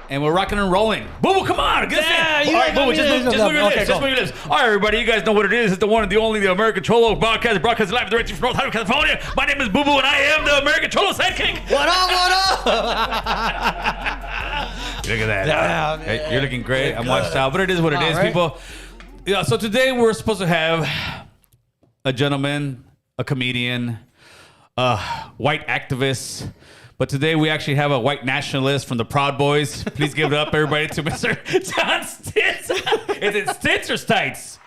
And we're rocking and rolling. Boo, come on. Good Yeah, All right, Boo, just move your lips. Just move your lips. All right, everybody, you guys know what it is. It's the one and the only, the American Cholo broadcast live directly from North Hollywood, California. My name is Boo Boo, and I am the American Cholo sidekick. What up, what up? Look at that. Yeah, hey, you're looking great. I'm watched out, but it is what it is, right? People. Yeah, so today we're supposed to have a gentleman, a comedian, a white activist. But today we actually have a white nationalist from the Proud Boys. Please give it up, everybody, to Mr. John Stites. Is it Stites or Stites?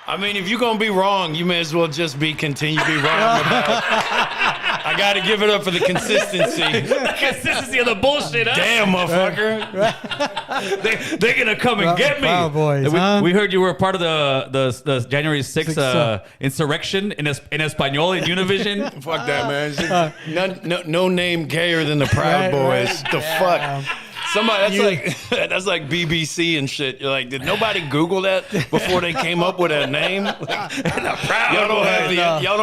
I mean, if you're going to be wrong, you may as well just continue to be wrong about I got to give it up for the consistency. The consistency of the bullshit, huh? Damn, motherfucker. They're going to come and get me. Proud Boys, we heard you were part of the January 6th insurrection in Espanol in Univision. Fuck that, man. No name gayer than the Proud Boys. The fuck? Somebody that's like BBC and shit. You're like, did nobody Google that before they came up with that name? Like, y'all don't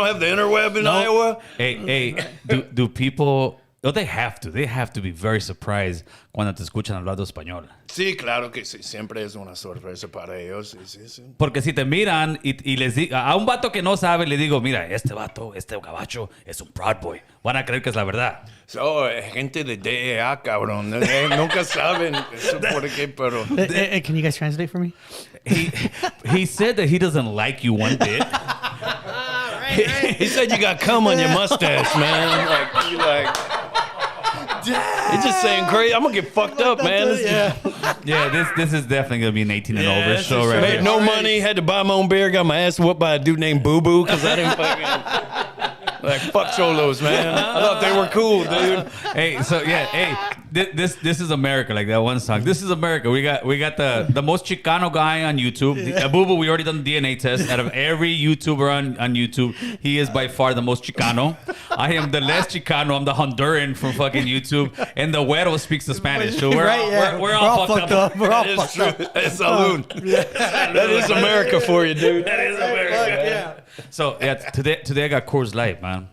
have the interweb in Iowa? Hey, do people? No, they have to. They have to be very surprised cuando te escuchan hablando español. Sí, claro que sí. Siempre es una sorpresa para ellos. Sí. Porque si te miran y les digo, a un vato que no sabe, le digo, mira, este vato, este gabacho es un Proud Boy. Van a creer que es la verdad. So, gente de DEA, cabrón. Nunca saben eso por qué, pero... Can you guys translate for me? He said that he doesn't like you one bit. Right. He said you got cum on your mustache, man. Like, you like... He's just saying crazy. I'm gonna get fucked up, man. This is definitely gonna be an 18 and older show, right? Made no money, had to buy my own beer, got my ass whooped by a dude named Boo Boo because I didn't fucking like fuck cholos, man. I thought they were cool, dude. Hey, so yeah, hey, this is America, like that one song. This is America. We got the most Chicano guy on YouTube. Boo Boo, we already done the DNA test. Out of every YouTuber on YouTube, he is by far the most Chicano. I am the less Chicano. I'm the Honduran from fucking YouTube, and the Güero speaks the Spanish. So we're all fucked up. We're all fucked up. That's salud. That is America for you, dude. That is America. So yeah, today I got Coors Light, man.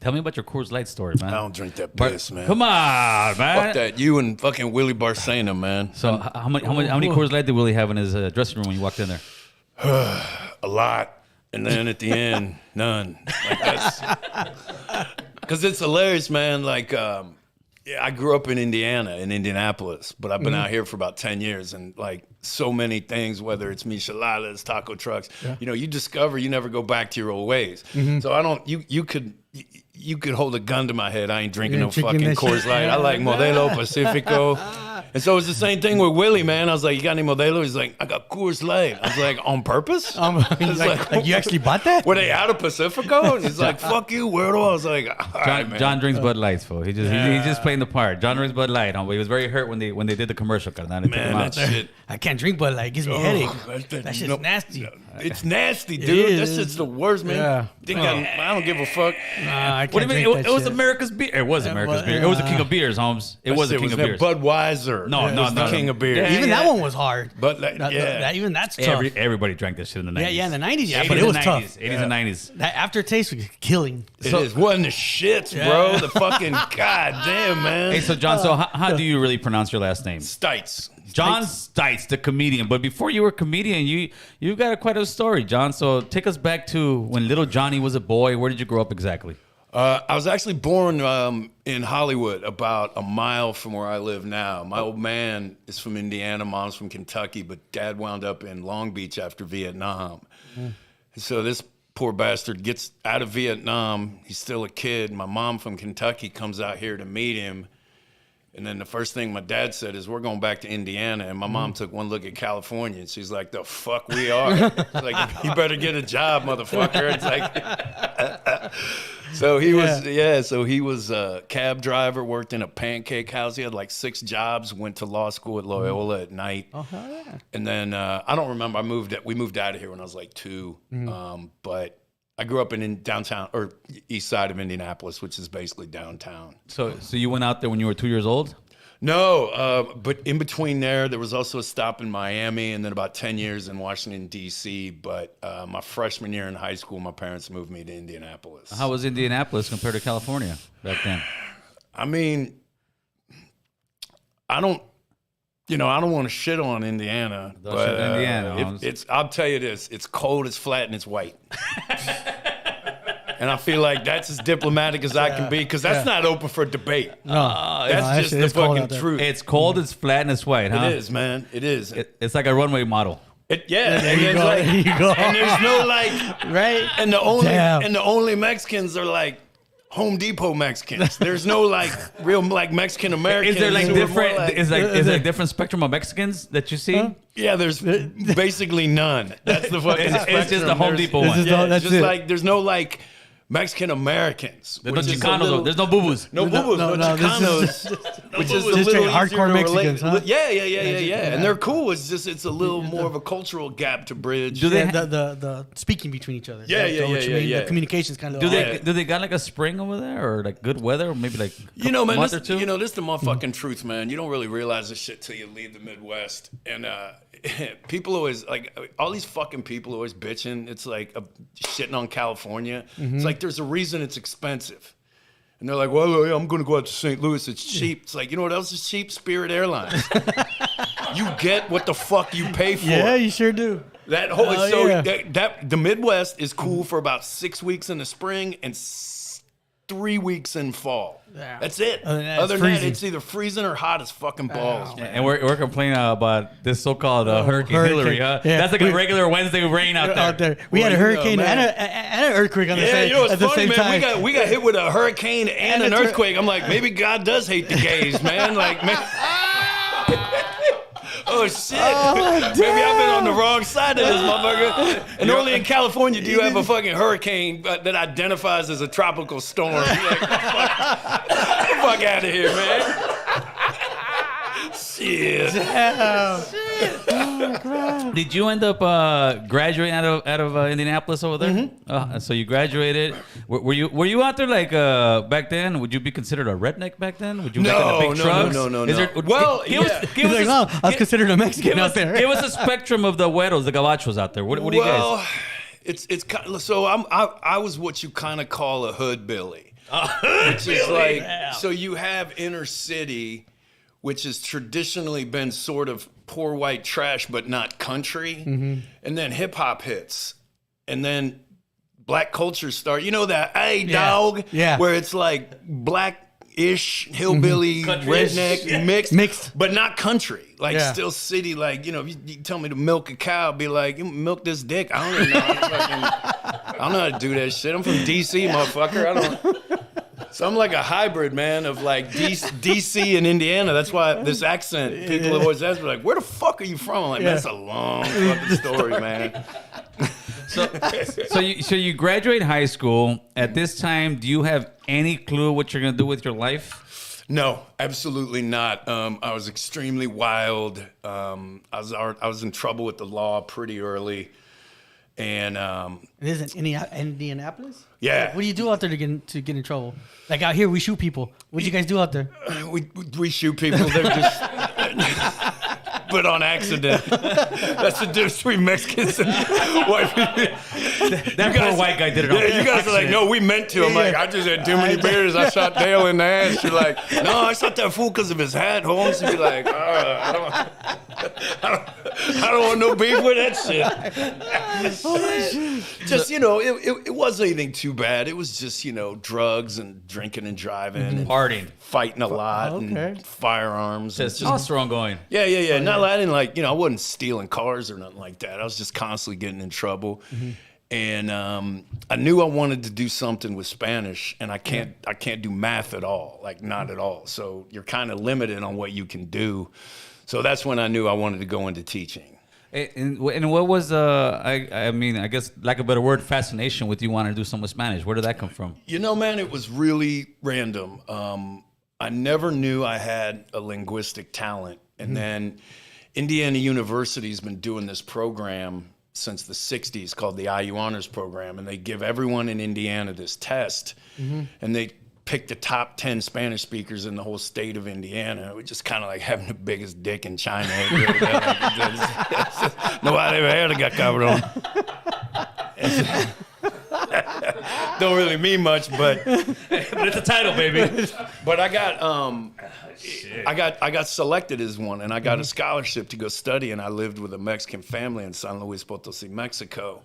Tell me about your Coors Light story, man. I don't drink that piss, man. Come on, man. Fuck that. You and fucking Willie Barcena, man. So how many Coors Light did Willie have in his dressing room when you walked in there? A lot. And then at the end, none. Like that's because it's hilarious, man. Like, I grew up in Indiana, in Indianapolis, but I've been out here for about 10 years, and like so many things, whether it's micheladas, taco trucks, you discover you never go back to your old ways. So I don't. You could hold a gun to my head. I ain't drinking no fucking Coors Light. I like Modelo Pacifico. And so it's the same thing with Willie, man. I was like, you got any Modelo? He's like, I got Coors Light. I was like, on purpose? Like, you actually bought that? Were they out of Pacifico? And he's like, fuck you, weirdo. I was like, all right, man. John drinks Bud Lights, fool. He's just playing the part. John drinks Bud Light. He was very hurt when they did the commercial. Man, that shit. I can't drink Bud Light. It gives me a headache. That shit's nasty. It's nasty, dude. That shit's the worst, man. Yeah. I don't give a fuck. I can't What do you mean? drink It was shit. America's beer. It was America's beer. It was the king of beers, Holmes. It was the king of beers. Budweiser. No, the king of beers. Even that one was hard. But Even that's tough. Everybody drank this shit in the 90s. Yeah, in the 90s, yeah, 80s but it was and tough. 90s, 80s and 90s. That aftertaste was killing. It is. Wasn't the shits, bro. The fucking goddamn, man. Hey, so John, how do you really pronounce your last name? Stites. John Stites, the comedian. But before you were a comedian, you got quite a story, John. So take us back to when little Johnny was a boy. Where did you grow up exactly? I was actually born in Hollywood, about a mile from where I live now. My old man is from Indiana, mom's from Kentucky, but dad wound up in Long Beach after Vietnam. So this poor bastard gets out of Vietnam. He's still a kid. My mom from Kentucky comes out here to meet him. And then the first thing my dad said is, we're going back to Indiana. And my mom took one look at California, and she's like, the fuck we are. It's like, you better get a job, motherfucker. It's like... So he was a cab driver, worked in a pancake house. He had like 6 jobs, went to law school at Loyola at night. Oh, hell yeah. And then I don't remember, we moved out of here when I was like 2. But I grew up in downtown, or east side of Indianapolis, which is basically downtown. So you went out there when you were 2 years old? No, but in between there was also a stop in Miami, and then about 10 years in Washington, D.C. But my freshman year in high school, my parents moved me to Indianapolis. How was Indianapolis compared to California back then? I mean, I don't you know, I don't want to shit on Indiana, Don't but shit on Indiana. I'll tell you this: it's cold, it's flat, and it's white. And I feel like that's as diplomatic as I can be, because that's not open for debate. No, That's just the fucking truth. It's cold, it's flat, and it's white, huh? It is, man. It is. It's like a runway model. Yeah, there you go. like, There you go. and there's no like, right? and the only Mexicans are like Home Depot Mexicans. There's no like real like Mexican Americans. Is there like who are more different? like- Is there a different spectrum of Mexicans that you see? Yeah, there's basically none. That's the fucking. It's just spectrum. the Home There's- Depot one. Yeah, That's just it. like there's no like Mexican Americans. There's no which is a Chicanos. little- There's no boo-boos. No boo-boos, no this Chicanos, which is a Just little straight hardcore easier to Mexicans, huh? Yeah, and they're cool. It's just it's a little more of a cultural gap to bridge. Do they? The speaking between each other. Yeah, Right? yeah, So what yeah, you mean, yeah. The communication's kind of. Do they got like a spring over there, or like good weather, or maybe like You know, man, month this, or two? you know, this the motherfucking truth, man. You don't really realize this shit till you leave the Midwest. And people always, like, all these fucking people always bitching. It's like shitting on California. It's like there's a reason it's expensive. And they're like, well, I'm going to go out to St. Louis. It's cheap. It's like, you know what else is cheap? Spirit Airlines. You get what the fuck you pay for. Yeah, you sure do. That whole Oh, so yeah. that the Midwest is cool for about 6 weeks in the spring and 3 weeks in fall. Yeah. That's it. Other than that, it's Other than that, freezing. it's either freezing or hot as fucking balls, man. And we're complaining about this so-called hurricane hurricane. Hillary, huh? Yeah. That's like a regular Wednesday rain out there. We had a Well, you know, hurricane man. and an earthquake on the Yeah, same, you know what's at the funny, same man? time. We got hit with a hurricane and an a tur- earthquake. I'm like, maybe God does hate the gays, man. Like, man. Oh shit! Maybe I've been on the wrong side of this motherfucker. And only in California do you have a fucking hurricane that identifies as a tropical storm. You're like, get the fuck out of here, man. Shit. Did you end up graduating out of Indianapolis over there? So you graduated. Were you out there like back then? Would you be considered a redneck back then? Would you make No, the big no, trucks? no. Is there- Well, give us- yeah. give He's us like, a- oh, I was considered a Mexican give out us- there. Give us a spectrum of the güeros, the gabachos out there. What do you guys? Well, it's kind of, so I was what you kind of call a hood billy, which is like so you have inner city, which has traditionally been sort of poor white trash, but not country, and then hip hop hits, and then black culture start. You know that hey dog, Yeah. where it's like black-ish hillbilly Country-ish. redneck mixed, but not country. Like Yeah. still city, like, you know, if you tell me to milk a cow, I'd be like, you milk this dick. I don't even know. I don't know how to do that shit. I'm from DC, motherfucker. I don't. So I'm like a hybrid, man, of like DC and Indiana. That's why this accent, people always ask me, like, where the fuck are you from? I'm like, man, that's a long fucking story, man. So you graduate high school. At this time, do you have any clue what you're gonna do with your life? No, absolutely not. I was extremely wild. I was in trouble with the law pretty early. And It isn't Indianapolis? Yeah. What do you do out there to get in trouble? Like out here, we shoot people. What do you guys do out there? we shoot people. They're just, but on accident. That's the difference between Mexicans and white people. That poor white guy did it. On Yeah, you guys are like, no, we meant to. I'm like, I just had too many beers. I shot Dale in the ass. You're like, no, I shot that fool because of his hat, Holmes. And be like, I don't want no beef with that shit. Just, you know, it wasn't anything too bad. It was just, you know, drugs and drinking and driving and Partying. fighting a lot Okay. and firearms. And Testosterone going. yeah. Not I didn't like, you know, I wasn't stealing cars or nothing like that. I was just constantly getting in trouble. And I knew I wanted to do something with Spanish, and I can't do math at all, like not at all. So you're kind of limited on what you can do. So that's when I knew I wanted to go into teaching. And what was I mean, I guess lack of a better word, fascination with you wanting to do something with Spanish? Where did that come from? You know, man, it was really random. I never knew I had a linguistic talent. And then Indiana University's been doing this program since the 60s called the IU Honors Program. And they give everyone in Indiana this test. And they pick the top 10 Spanish speakers in the whole state of Indiana. It was just kind of like having the biggest dick in China. Nobody ever had a guy cabrón. don't really mean much, but But it's a title, baby. but I got selected as one, and I got a scholarship to go study, and I lived with a Mexican family in San Luis Potosi, Mexico.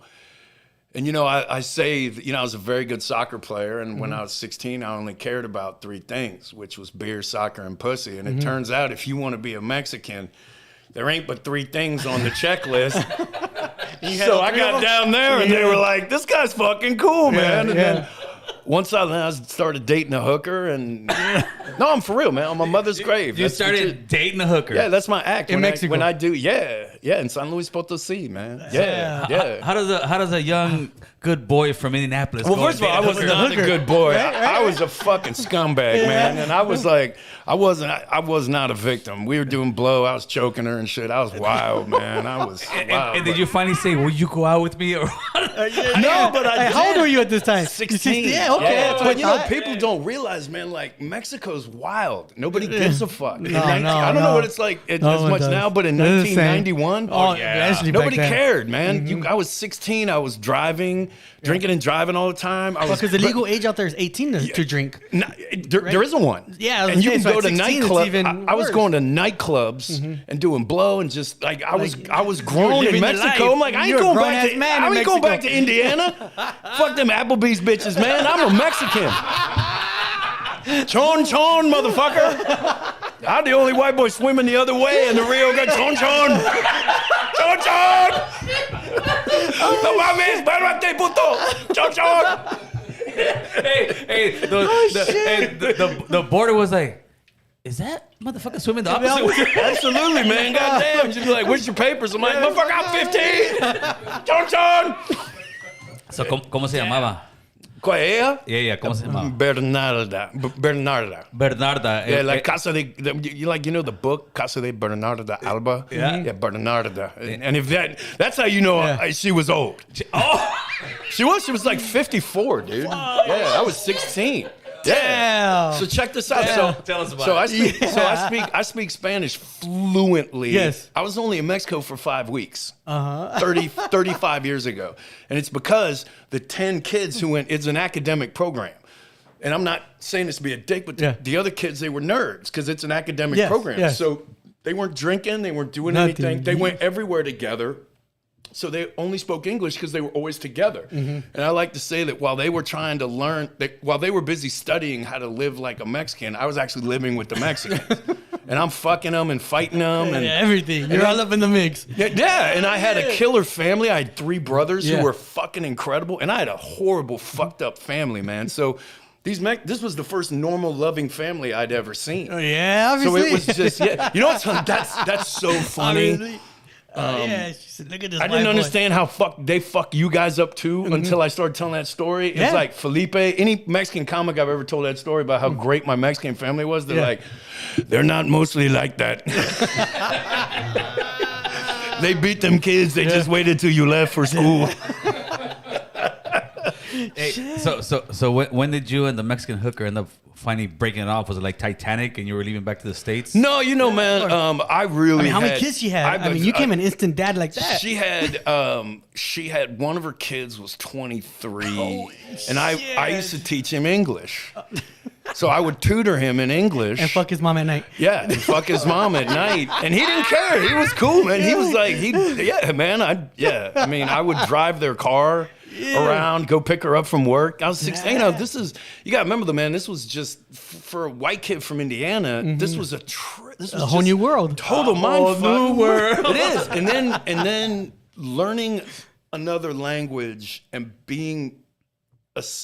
And, you know, I say, you know, I was a very good soccer player. And when I was 16, I only cared about 3 things, which was beer, soccer, and pussy. And it turns out if you want to be a Mexican, there ain't but 3 things on the checklist. So I got down there and they were like, this guy's fucking cool, man. And then once I started dating a hooker and no, I'm for real, man. On my mother's grave. You started dating a hooker. Yeah, that's my act. In Mexico. When I do, in San Luis Potosi, man. Yeah. How does a young good boy from Indianapolis Well, go first of all, I was date a not a hooker? good boy. I was a fucking scumbag, man. And I was like, I was not a victim. We were doing blow. I was choking her and shit. I was wild, man. I was wild. And did you finally say, "Will you go out with me?" Or No, but I Hey, how old did. were you at this time? 16. Yeah, okay. That's what But I you know, thought. people don't realize, man, like Mexico's wild. Nobody gives a fuck. No, I don't know what it's like as No one much does. now, but in They're the same. 1991, Oh, actually back nobody then. cared, man. I was 16. I was driving, drinking and driving all the time. I was Because the legal age out there is 18 to drink. there isn't one. Yeah, I was and you gonna can say, go so to at 16 it's nightclubs. even I was worse. going to nightclubs and doing blow and just like I was you grown were in living the Mexico. life. I'm like, I ain't You're a going back grown-ass to man I in ain't going back Mexico. to Indiana. Fuck them Applebee's bitches, man. I'm a Mexican. Chon chon, motherfucker. I'm the only white boy swimming the other way in the Rio Grande. Chon chon. Chon chon. No mames, párate, puto. Chon chon. hey, the border was like, "Is that motherfucker swimming the opposite way?" Absolutely, man. Goddamn. She'd be like, where's your papers? I'm like, motherfucker, I'm 15. Chon chon. So, ¿cómo se llamaba? ¿Cuál ella? Yeah, ¿cómo se llamaba? Bernarda. Bernarda. Yeah, like Casa de, you know the book Casa de Bernarda Alba? Yeah. Yeah, Bernarda. And if that's how you know she was old. She was like 54, dude. Yeah, I was 16. Yeah. Damn. So check this out. Yeah. So Tell us about so it. I speak Spanish fluently. Yes. I was only in Mexico for 5 weeks. 35 years ago. And it's because the 10 kids who went, it's an academic program. And I'm not saying this to be a dick, but the other kids, they were nerds because it's an academic program. Yes. So they weren't drinking, they weren't doing Nothing. anything. They went everywhere together. So they only spoke English because they were always together. And I like to say that while they were trying to learn, while they were busy studying how to live like a Mexican, I was actually living with the Mexicans. And I'm fucking them and fighting them. And Everything. You're all up in the mix. yeah, and I had a killer family. I had 3 brothers who were fucking incredible. And I had a horrible, fucked up family, man. So this was the first normal, loving family I'd ever seen. Yeah, So obviously. it was just, you know what's funny? That's so funny. Obviously. Yeah, she said, look at this I white didn't boy. understand how they fuck you guys up too until I started telling that story. It's Yeah. like Felipe, any Mexican comic I've ever told that story about how great my Mexican family was, they're like, they're not mostly like that. They beat them kids. They just waited till you left for school. Hey, so when did you and the Mexican hooker end up finally breaking it off? Was it like Titanic and you were leaving back to the States? No, you know, man, I really I mean, how many had- kids she had? I mean, you came an instant dad like that. She had one of her kids was 23, and I used to teach him English, so I would tutor him in English And fuck his mom at night. Yeah, and fuck his mom at night, and he didn't care. He was cool, man. He was like, I mean, I would drive their car around, go pick her up from work. I was 16. You know, you got to remember, man. This was just for a white kid from Indiana. This was this was A whole new world. total mind new world. It is, and then learning another language and being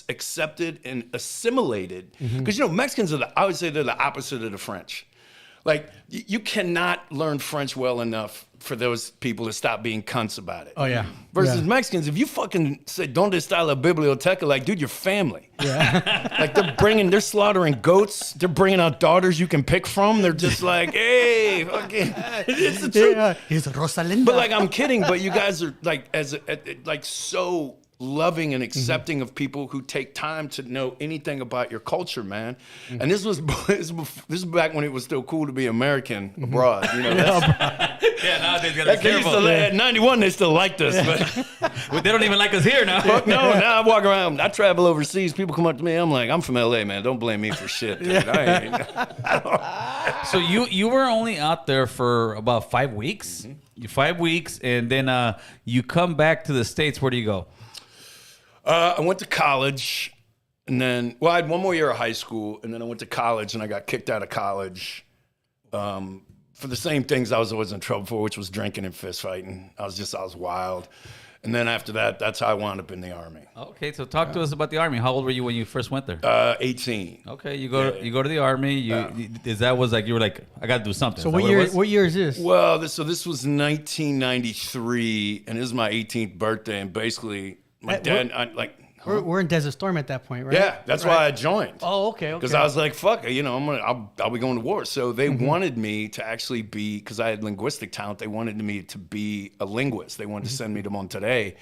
accepted and assimilated. Because you know, Mexicans I would say they're the opposite of the French. Like you cannot learn French well enough for those people to stop being cunts about it. Oh, yeah. Versus Yeah. Mexicans, if you fucking say "Donde está la biblioteca," like, dude, you're family. Yeah. Like they're slaughtering goats. They're bringing out daughters you can pick from. They're just like, hey, fucking, it's the truth. Yeah. He's Rosalinda. But like, I'm kidding. But you guys are like, like so loving and accepting of people who take time to know anything about your culture, man. And this was back when it was still cool to be American abroad. You know, Nowadays you gotta be careful. at 91, they still liked us, but Well, they don't even like us here now. fuck no. Now I walk around, I travel overseas. People come up to me, I'm like, I'm from LA, man. Don't blame me for shit, dude. So you were only out there for about 5 weeks. 5 weeks, and then you come back to the States. Where do you go? I went to college, and then, I had one more year of high school, and then I went to college, and I got kicked out of college for the same things I was always in trouble for, which was drinking and fist fighting. I was wild. And then after that, that's how I wound up in the Army. Okay, so talk to us about the Army. How old were you when you first went there? 18. Okay, you go to the Army. You were like, I got to do something. So what year is this? Well, this was 1993, and this is my 18th birthday, and basically my dad, We're in Desert Storm at that point, right? Yeah, that's why I joined. Oh, okay. Because I was like, fuck, I'll be going to war. So they wanted me to actually be, because I had linguistic talent, they wanted me to be a linguist. They wanted to send me to Monterrey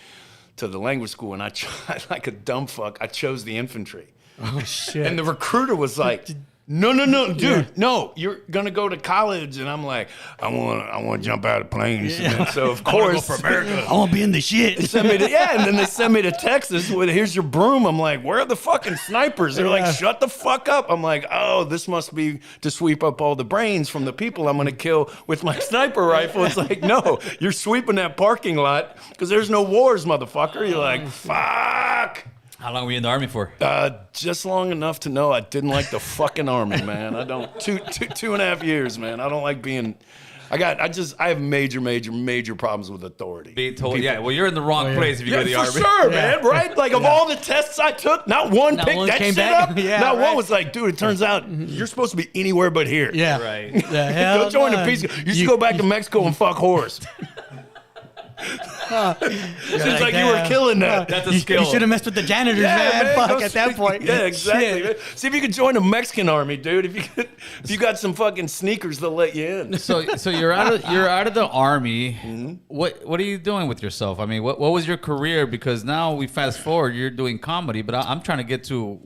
to the language school, and I tried like a dumb fuck. I chose the infantry. Oh, shit. And the recruiter was like, no, dude, no, you're gonna go to college, and I'm like, I want to jump out of planes. And so of course, I wanna go for America. I want to be in the shit. they sent me to, and then they sent me to Texas with, here's your broom. I'm like, where are the fucking snipers? They're like, shut the fuck up. I'm like, oh, this must be to sweep up all the brains from the people I'm gonna kill with my sniper rifle. It's like, no, you're sweeping that parking lot because there's no wars, motherfucker. You're like, fuck. How long were you in the Army for? Just long enough to know I didn't like the fucking Army, man. I don't. 2.5 years, man. I don't like being. I have major problems with authority. Being told, well, you're in the wrong place if you go to the Army. For sure, man. Right? Like of all the tests I took, not one picked that came shit back. up. Yeah, not right. one was like, dude, it turns out you're supposed to be anywhere but here. Yeah. Right. The hell Go join no. the Peace Corps. You should go back to Mexico and fuck whores. Seems like you were killing that. That's a skill. You should have messed with the janitors, man. go Fuck, at that point. Yeah, exactly. Shit. See if you could join the Mexican army, dude. If you got some fucking sneakers, they'll let you in. So you're out of the Army. Mm-hmm. What are you doing with yourself? I mean, what was your career? Because now we fast forward, you're doing comedy, but I'm trying to get to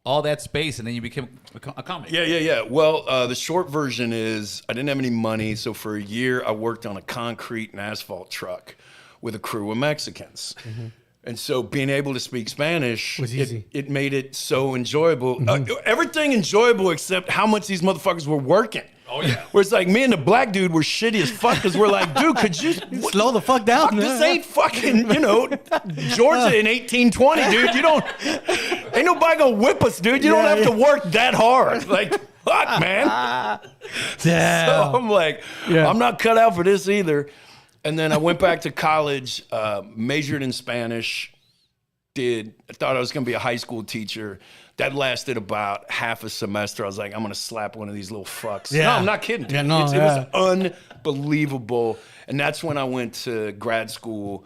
all that space, and then you became a comic. Yeah. Well, the short version is I didn't have any money, so for a year I worked on a concrete and asphalt truck with a crew of Mexicans. Mm-hmm. And so being able to speak Spanish, was easy. It made it so enjoyable. Mm-hmm. Everything enjoyable except how much these motherfuckers were working. Oh, yeah. Where it's like me and the black dude were shitty as fuck because we're like, dude, could you slow the fuck down? Fuck, this ain't fucking, Georgia in 1820, dude. Ain't nobody gonna whip us, dude. You don't have to work that hard. Like, fuck, man. Damn. So I'm like, I'm not cut out for this either. And then I went back to college, majored in Spanish, I thought I was gonna be a high school teacher. That lasted about half a semester. I was like, I'm gonna slap one of these little fucks. Yeah. No, I'm not kidding. Yeah, no, It was unbelievable. And that's when I went to grad school,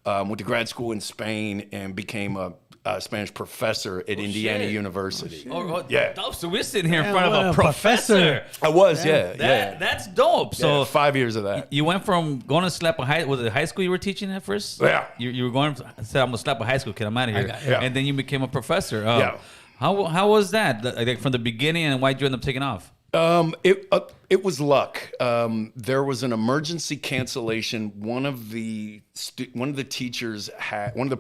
in Spain and became a Spanish professor at Indiana University. Yeah. Dope. So we're sitting here in front of a professor. I was, That's dope. So 5 years of that. You went from going to slap was it high school you were teaching at first? Yeah. You were going, said, I'm going to slap a high school kid. I'm out of here. Yeah. And then you became a professor. Yeah. How was that? Like from the beginning, and why'd you end up taking off? It was luck. There was an emergency cancellation. One of the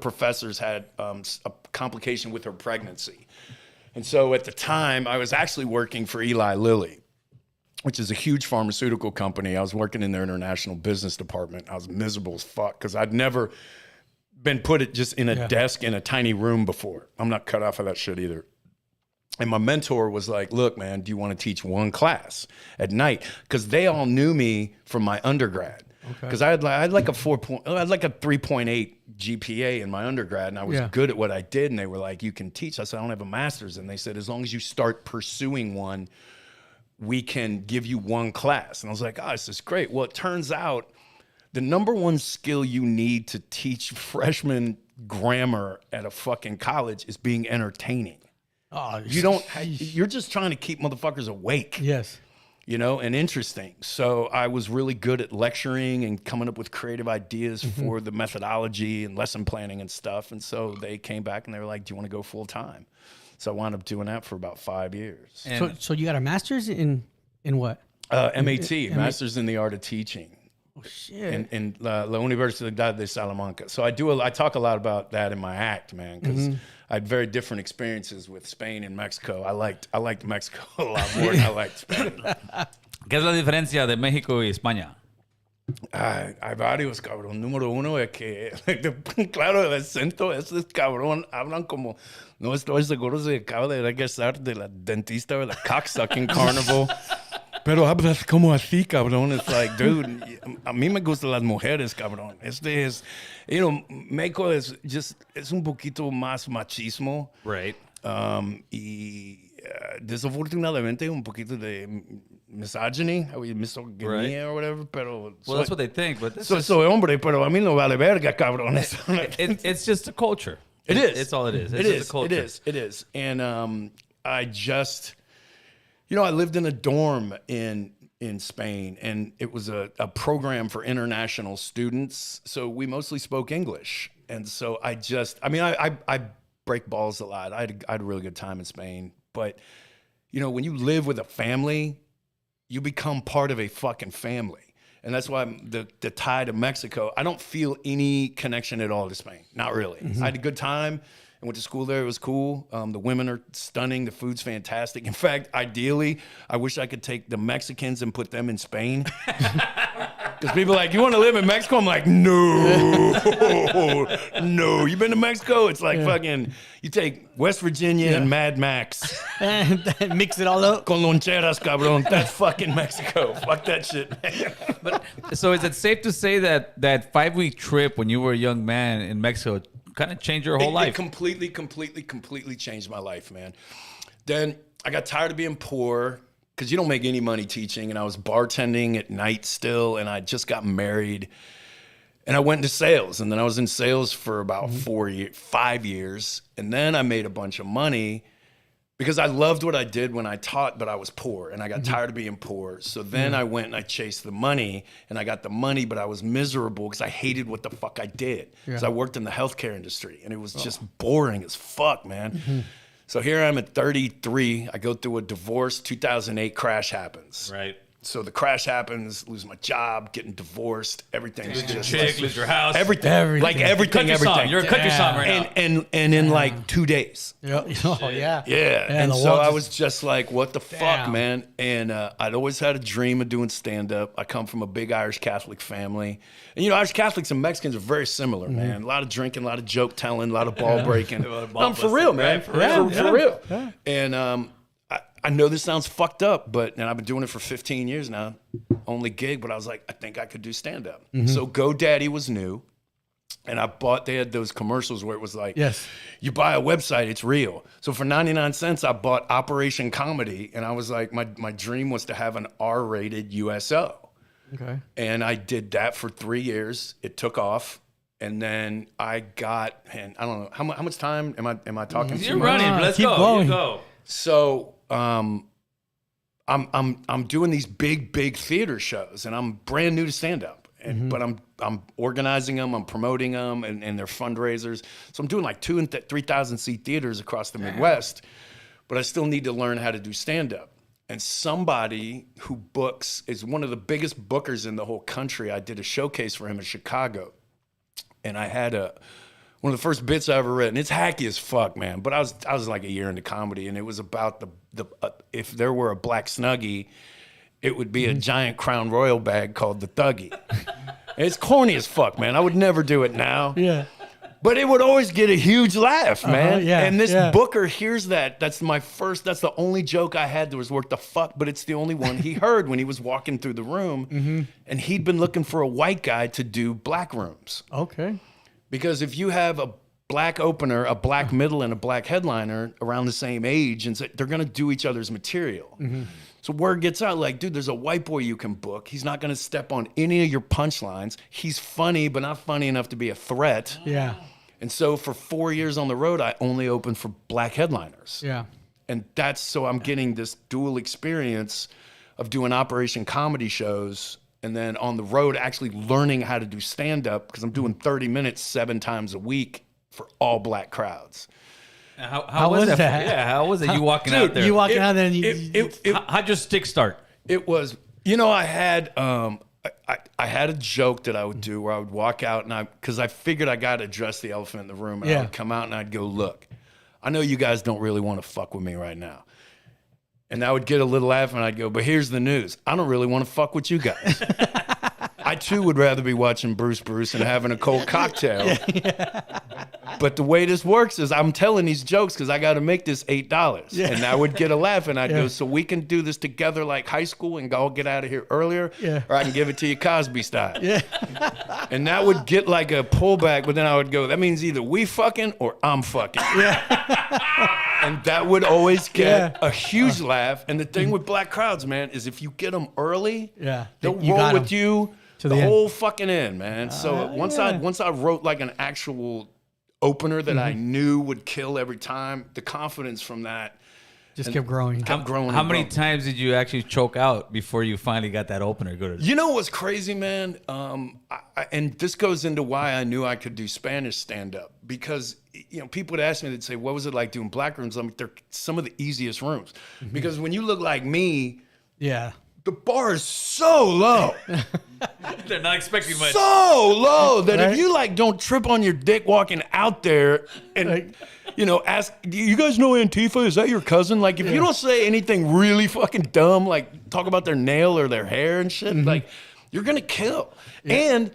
professors had a complication with her pregnancy, and so at the time I was actually working for Eli Lilly, which is a huge pharmaceutical company. I was working in their international business department. I was miserable as fuck because I'd never been put just in a desk in a tiny room before. I'm not cut off of that shit either. And my mentor was like, look, man, do you want to teach one class at night? Because they all knew me from my undergrad. Because I had like a 3.8 GPA in my undergrad, and I was good at what I did. And they were like, you can teach. I said, I don't have a master's. And they said, as long as you start pursuing one, we can give you one class. And I was like, oh, this is great. Well, it turns out the number one skill you need to teach freshmen grammar at a fucking college is being entertaining. Oh, You're just trying to keep motherfuckers awake. Yes. and interesting. So I was really good at lecturing and coming up with creative ideas for the methodology and lesson planning and stuff. And so they came back and they were like, do you want to go full time? So I wound up doing that for about 5 years. So you got a master's in what? MAT, Master's in the Art of Teaching. Oh, shit. In La Universidad de Salamanca. So I talk a lot about that in my act, man, because I had very different experiences with Spain and Mexico. I liked Mexico a lot more than I liked Spain. ¿Qué es la diferencia de México y España? Hay varios, cabrón. Número uno es que, claro, el acento, ese cabrón, hablan como, no estoy seguro si acaba de regresar de la dentista o la cocksucking carnival. Pero hablas como así, cabrón. It's like, dude, a mí me gustan las mujeres, cabrón. México es un poquito más machismo. Right. Y desafortunadamente un poquito de misogyny, misoginia or whatever, pero... Well, that's what they think, but soy hombre, pero a mí no vale verga, cabrón. it's just a culture. It is. It's all it is. It's a culture. It is. And I just... I lived in a dorm in Spain, and it was a program for international students. So we mostly spoke English. And so I break balls a lot. I had a really good time in Spain. But, when you live with a family, you become part of a fucking family. And that's why the tie to Mexico, I don't feel any connection at all to Spain. Not really. I had a good time. I went to school there. It was cool. The women are stunning. The food's fantastic. In fact, ideally, I wish I could take the Mexicans and put them in Spain. Because people are like, you want to live in Mexico? I'm like, no. No. You been to Mexico? It's like fucking, you take West Virginia and Mad Max. Mix it all up. Con loncheras, cabrón. That's fucking Mexico. Fuck that shit, man. But so is it safe to say that 5-week trip when you were a young man in Mexico kind of changed your whole life? It completely changed my life, man. Then I got tired of being poor because you don't make any money teaching, and I was bartending at night still, and I just got married, and I went into sales, and then I was in sales for about 5 years, and then I made a bunch of money because I loved what I did when I taught, but I was poor, and I got tired of being poor. So then I went and I chased the money, and I got the money, but I was miserable because I hated what the fuck I did. Because I worked in the healthcare industry, and it was just boring as fuck, man. So here I'm at 33. I go through a divorce. 2008 crash happens. Right. So the crash happens, lose my job, getting divorced, everything's Lose your just chick, lose your house. everything. Like everything. You're a country song right now. And in like 2 days. Oh, yeah. Yeah. And so I was just like, what the fuck, man? And I'd always had a dream of doing stand-up. I come from a big Irish Catholic family. And, Irish Catholics and Mexicans are very similar, man. A lot of drinking, a lot of joke telling, a lot of ball breaking. I'm for real, man. For real. Yeah. And I know this sounds fucked up, and I've been doing it for 15 years now, only gig, but I was like, I think I could do stand-up. So GoDaddy was new, and they had those commercials where it was like, you buy a website, it's real. So for 99 cents, I bought Operation Comedy, and I was like, my dream was to have an R-rated USO. Okay. And I did that for 3 years. It took off. And then I got, and I don't know, how much time am I talking? You're running. Let's keep go. going. You go. So I'm doing these big theater shows, and I'm brand new to stand up, but I'm organizing them, I'm promoting them, and they're fundraisers. So I'm doing like 2,000 and 3,000 seat theaters across the Midwest, but I still need to learn how to do stand up. And somebody who books is one of the biggest bookers in the whole country. I did a showcase for him in Chicago, and I had one of the first bits I ever written. It's hacky as fuck, man. But I was like a year into comedy, and it was about the if there were a black Snuggie, it would be a giant Crown Royal bag called the Thuggie. It's corny as fuck, man. I would never do it now. Yeah. But it would always get a huge laugh, man. Yeah, and this booker hears that. That's the only joke I had that was worth the fuck, but it's the only one he heard when he was walking through the room. And he'd been looking for a white guy to do black rooms. Okay. Because if you have a black opener, a black middle, and a black headliner around the same age, and they're going to do each other's material. So word gets out like, dude, there's a white boy you can book. He's not going to step on any of your punchlines. He's funny, but not funny enough to be a threat. Yeah. And so for 4 years on the road, I only opened for black headliners. Yeah. And so I'm getting this dual experience of doing Operation Comedy shows, and then on the road actually learning how to do stand-up, because I'm doing 30 minutes 7 times a week for all black crowds. How was that? Yeah, how was it? You walking out there? You walking out there and how'd your stick start? It was, I had I had a joke that I would do where I would walk out and because I figured I got to address the elephant in the room, and I would come out and I'd go, look, I know you guys don't really want to fuck with me right now. And I would get a little laugh and I'd go, but here's the news. I don't really want to fuck with you guys. I too would rather be watching Bruce and having a cold cocktail. But the way this works is I'm telling these jokes because I got to make this $8. And I would get a laugh and I'd go, so we can do this together like high school and all get out of here earlier, or I can give it to you Cosby style. And that would get like a pullback, but then I would go, that means either we fucking or I'm fucking. And that would always get a huge laugh. And the thing with black crowds, man, is if you get them early, they'll roll with you to the whole fucking end, man. So once I wrote like an actual opener that I knew would kill every time, the confidence from that just kept growing. How many times did you actually choke out before you finally got that opener good? You know what's crazy, man? And this goes into why I knew I could do Spanish stand-up, because people would ask me, they'd say, what was it like doing black rooms? I mean, they're some of the easiest rooms. Because when you look like me, the bar is so low. They're not expecting much. So low that if you don't trip on your dick walking out there and ask, do you guys know Antifa? Is that your cousin? Like, if you don't say anything really fucking dumb, like talk about their nail or their hair and shit, you're gonna kill. And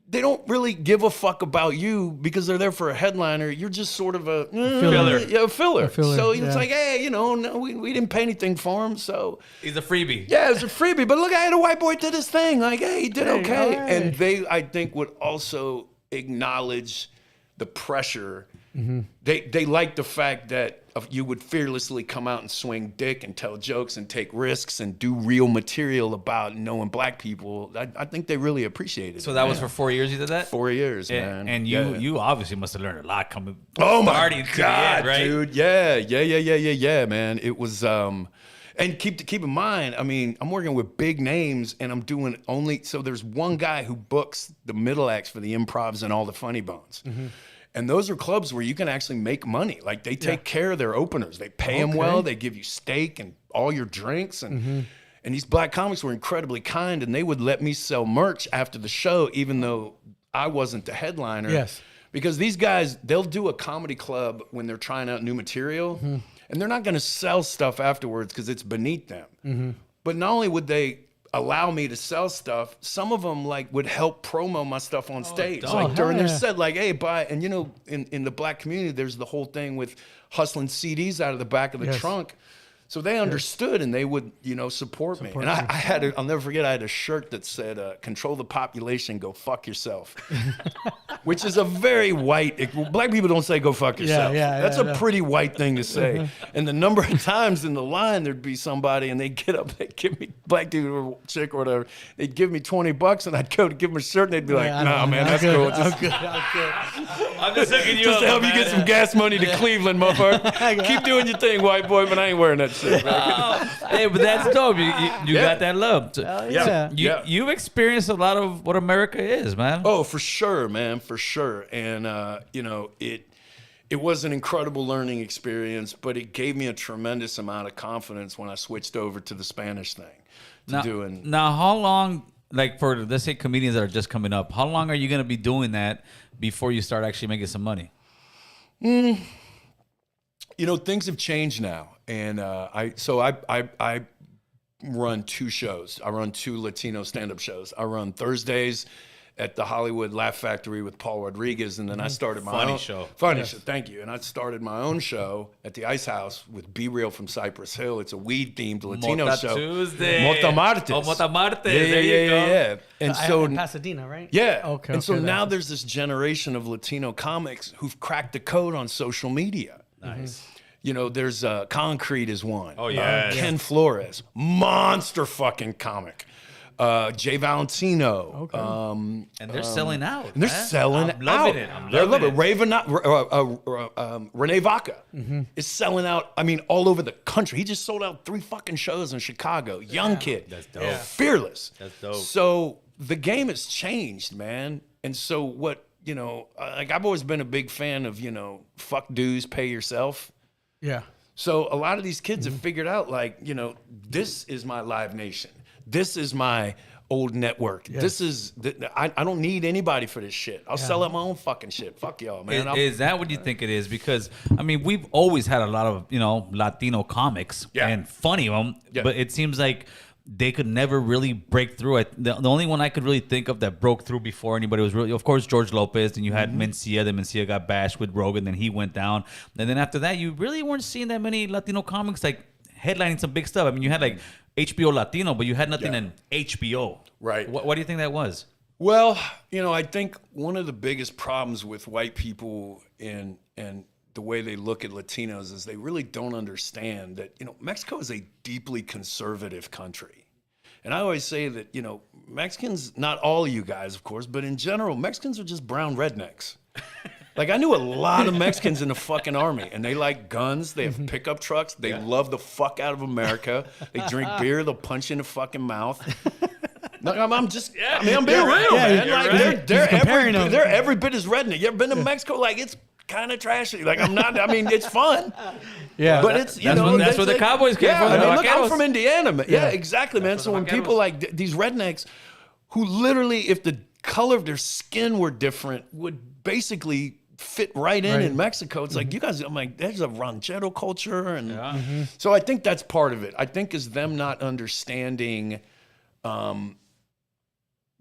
they don't really give a fuck about you because they're there for a headliner. You're just sort of a filler. A filler. So it's like, hey, no, we didn't pay anything for him, so he's a freebie. Yeah, it's a freebie. But look, the white boy did his thing. Like, hey, he did okay. Right. And they, I think, would also acknowledge the pressure. They like the fact that you would fearlessly come out and swing dick and tell jokes and take risks and do real material about knowing black people. I think they really appreciate it. So that was for 4 years you did that? 4 years, man. And you obviously must have learned a lot coming. Oh my God, right? Dude. Yeah, man. It was, and keep in mind, I mean, I'm working with big names and I'm doing so there's one guy who books the middle acts for the Improvs and all the Funny Bones. And those are clubs where you can actually make money. Like, they take care of their openers. They pay them well. They give you steak and all your drinks. And these black comics were incredibly kind, and they would let me sell merch after the show, even though I wasn't the headliner. Yes. Because these guys, they'll do a comedy club when they're trying out new material, and they're not going to sell stuff afterwards because it's beneath them. But not only would they allow me to sell stuff, some of them would help promo my stuff on stage, during their set, hey, buy. And in the black community, there's the whole thing with hustling CDs out of the back of the trunk. So they understood and they would, support me. And I'll never forget, I had a shirt that said, control the population, go fuck yourself. Which is a very white, black people don't say go fuck yourself. That's a pretty white thing to say. And the number of times in the line, there'd be somebody and they'd get up, they'd give me, black dude or chick or whatever, they'd give me $20 and I'd go to give them a shirt and they'd be like, nah, man, that's cool. I'm good. I'm just hooking you just up, to help man. you get some gas money to Cleveland, motherfucker. Keep doing your thing, white boy, but I ain't wearing that shit. Hey, but that's dope. You got that love. You've experienced a lot of what America is, man. Oh, for sure, man, for sure. And it was an incredible learning experience, but it gave me a tremendous amount of confidence when I switched over to the Spanish thing. Now, how long, for, let's say, comedians that are just coming up, how long are you going to be doing that before you start actually making some money? Things have changed now. And I run 2 shows. I run 2 Latino stand-up shows. I run Thursdays at the Hollywood Laugh Factory with Paul Rodriguez, and then I started my own show. Funny show, thank you. And I started my own show at the Ice House with Be Real from Cypress Hill. It's a weed-themed Latino Mota show. Tuesday. Mota Martes. Oh, Mota Martes. Yeah. And so in Pasadena, right? Yeah. Okay. And so now there's this generation of Latino comics who've cracked the code on social media. Nice. There's Concrete is one. Oh, yeah. Ken Flores, monster fucking comic. Jay Valentino. Okay. And they're selling out. And they're man. selling I'm loving out. it. I'm They're loving loving it. Renee Vaca is selling out. I mean, all over the country. He just sold out 3 fucking shows in Chicago. Young kid. That's dope. Yeah. Fearless. That's dope. So the game has changed, man. And so what, like I've always been a big fan of, fuck dues, pay yourself. Yeah. So a lot of these kids have figured out, like, this is my Live Nation. This is my old network. Yes. This is, I don't need anybody for this shit. I'll sell out my own fucking shit. Fuck y'all, man. Is that what you think it is? Because, I mean, we've always had a lot of, Latino comics and funny of them, but it seems like they could never really break through. The only one I could really think of that broke through before anybody was really, of course, George Lopez. And you had Mencia. Then Mencia got bashed with Rogan. Then he went down. And then after that, you really weren't seeing that many Latino comics like headlining some big stuff. I mean, you had like HBO Latino, but you had nothing in HBO. Right. What do you think that was? Well, I think one of the biggest problems with white people and the way they look at Latinos is they really don't understand that, Mexico is a deeply conservative country. And I always say that, Mexicans, not all of you guys, of course, but in general, Mexicans are just brown rednecks. Like, I knew a lot of Mexicans in the fucking army, and they like guns. They have pickup trucks. They love the fuck out of America. They drink beer. They'll punch you in the fucking mouth. No, I'm just, I'm being real, man. Like, they're every bit as redneck. You ever been to Mexico? Like, it's kind of trashy. Like, it's fun. Yeah. But it's, that's where the Cowboys came from. I mean, the look, I'm vaqueros. from Indiana. Yeah, exactly, man. That's So where when the people vaqueros- like these rednecks who literally, if the color of their skin were different, would basically fit right in Mexico. It's like, you guys, I'm like, there's a ranchero culture. And so I think that's part of it. I think is them not understanding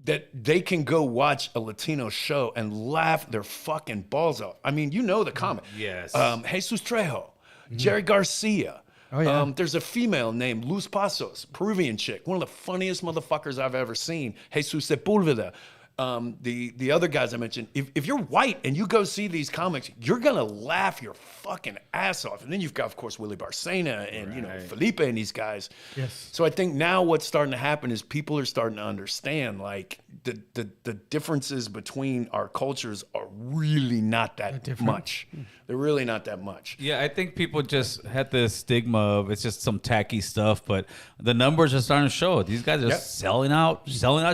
that they can go watch a Latino show and laugh their fucking balls off. I mean, the comment. Yes. Jesus Trejo, Jerry Garcia. Oh, yeah. There's a female named Luz Pasos, Peruvian chick, one of the funniest motherfuckers I've ever seen. Jesus Sepulveda. The other guys I mentioned, if you're white and you go see these comics, you're gonna laugh your fucking ass off. And then you've got, of course, Willie Barcena and Felipe and these guys. Yes. So I think now what's starting to happen is people are starting to understand, like, the differences between our cultures are really not that much. They're really not that much. Yeah, I think people just had the stigma of it's just some tacky stuff, but the numbers are starting to show. These guys are selling out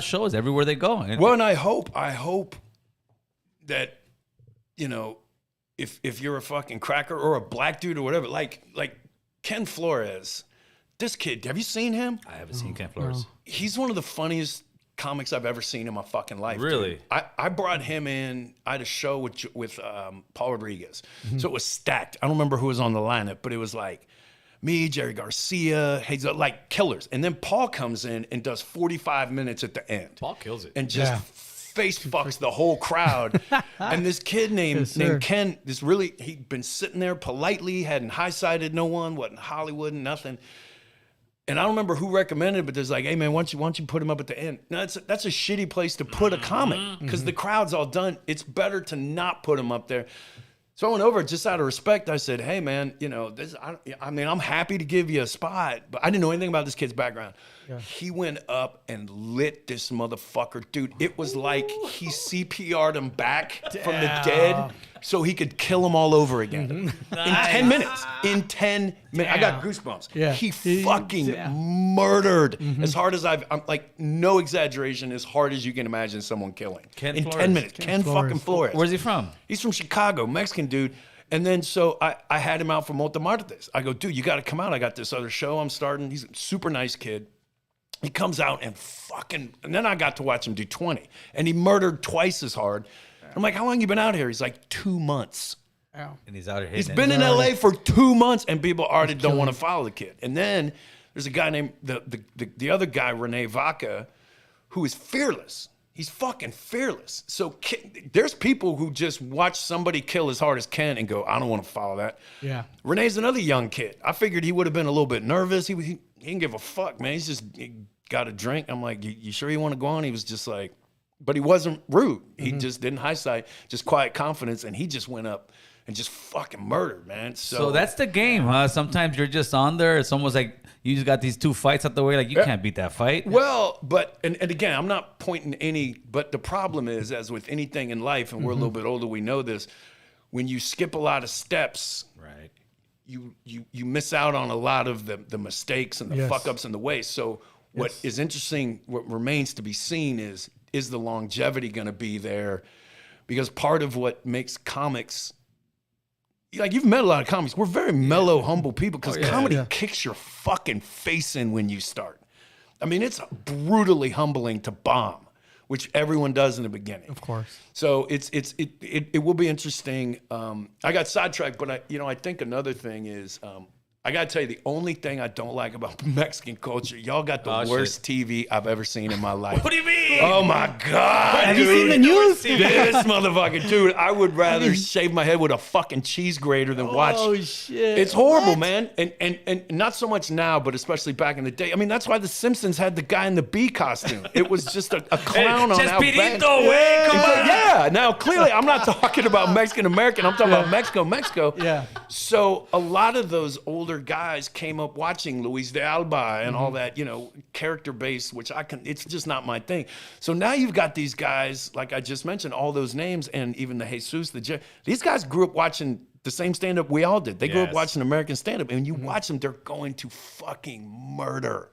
shows everywhere they go. Well, and I hope that, if you're a fucking cracker or a black dude or whatever, like Ken Flores, this kid, have you seen him? I haven't seen Ken Flores. He's one of the funniest comics I've ever seen in my fucking life. Really? Dude. I brought him in. I had a show with Paul Rodriguez. So it was stacked. I don't remember who was on the lineup, but it was like me, Jerry Garcia, like killers. And then Paul comes in and does 45 minutes at the end. Paul kills it. And just face fucks the whole crowd. And this kid named Ken, he'd been sitting there politely, hadn't high-sided no one, wasn't Hollywood and nothing. And I don't remember who recommended it, but there's like, hey man, why don't you put him up at the end? No, that's a shitty place to put a comic because the crowd's all done. It's better to not put him up there. So I went over just out of respect. I said, hey man, I'm happy to give you a spot, but I didn't know anything about this kid's background. Yeah. He went up and lit this motherfucker. Dude, it was like he CPR'd him back from the dead so he could kill him all over again. In 10 minutes. In 10 minutes. I got goosebumps. Yeah. He fucking murdered as hard as I'm like, no exaggeration, as hard as you can imagine someone killing. Ken in Flores. 10 minutes. Ken fucking Flores. Where's he from? He's from Chicago, Mexican dude. And then so I had him out for Montemartes. I go, dude, you got to come out. I got this other show I'm starting. He's a super nice kid. He comes out and then I got to watch him do 20. And he murdered twice as hard. I'm like, how long you been out here? He's like, 2 months. Ow. And he's out here. He's been in LA for 2 months and people already don't want to follow the kid. And then there's a guy named, the other guy, Renee Vaca, who is fearless. He's fucking fearless. So there's people who just watch somebody kill as hard as Ken and go, I don't want to follow that. Yeah. Renee's another young kid. I figured he would have been a little bit nervous. He didn't give a fuck, man. He got a drink. I'm like, you sure you want to go on? He was just like, but he wasn't rude. He just didn't high side, just quiet confidence, and he just went up and just fucking murdered, man. So that's the game, huh? Sometimes you're just on there. It's almost like you just got these 2 fights out the way. Like, you can't beat that fight. Well, but, and again, I'm not pointing any, but the problem is, as with anything in life, and we're a little bit older, we know this, when you skip a lot of steps, Right. you miss out on a lot of the mistakes and the fuck ups in the way. So what is interesting, what remains to be seen is the longevity going to be there? Because part of what makes comics, like, you've met a lot of comics, we're very mellow, humble people, because comedy kicks your fucking face in when you start. I mean, it's brutally humbling to bomb, which everyone does in the beginning. Of course. So it will be interesting. I got sidetracked, but I think another thing is, I gotta tell you, the only thing I don't like about Mexican culture, y'all got the worst TV I've ever seen in my life. What do you mean? Oh my God, Have dude. you seen the news? This motherfucker, dude, I would rather shave my head with a fucking cheese grater than watch. Oh shit! It's horrible, man. And not so much now, but especially back in the day. I mean, that's why The Simpsons had the guy in the bee costume. It was just a clown on how bad. Yeah. Now, clearly, I'm not talking about Mexican American. I'm talking about Mexico. Yeah. So a lot of those older guys came up watching Luis de Alba and all that, character based, which it's just not my thing. So now you've got these guys, like I just mentioned, all those names, and even the Jesus, these guys grew up watching the same stand-up we all did. They grew up watching American stand-up, and you watch them, they're going to fucking murder.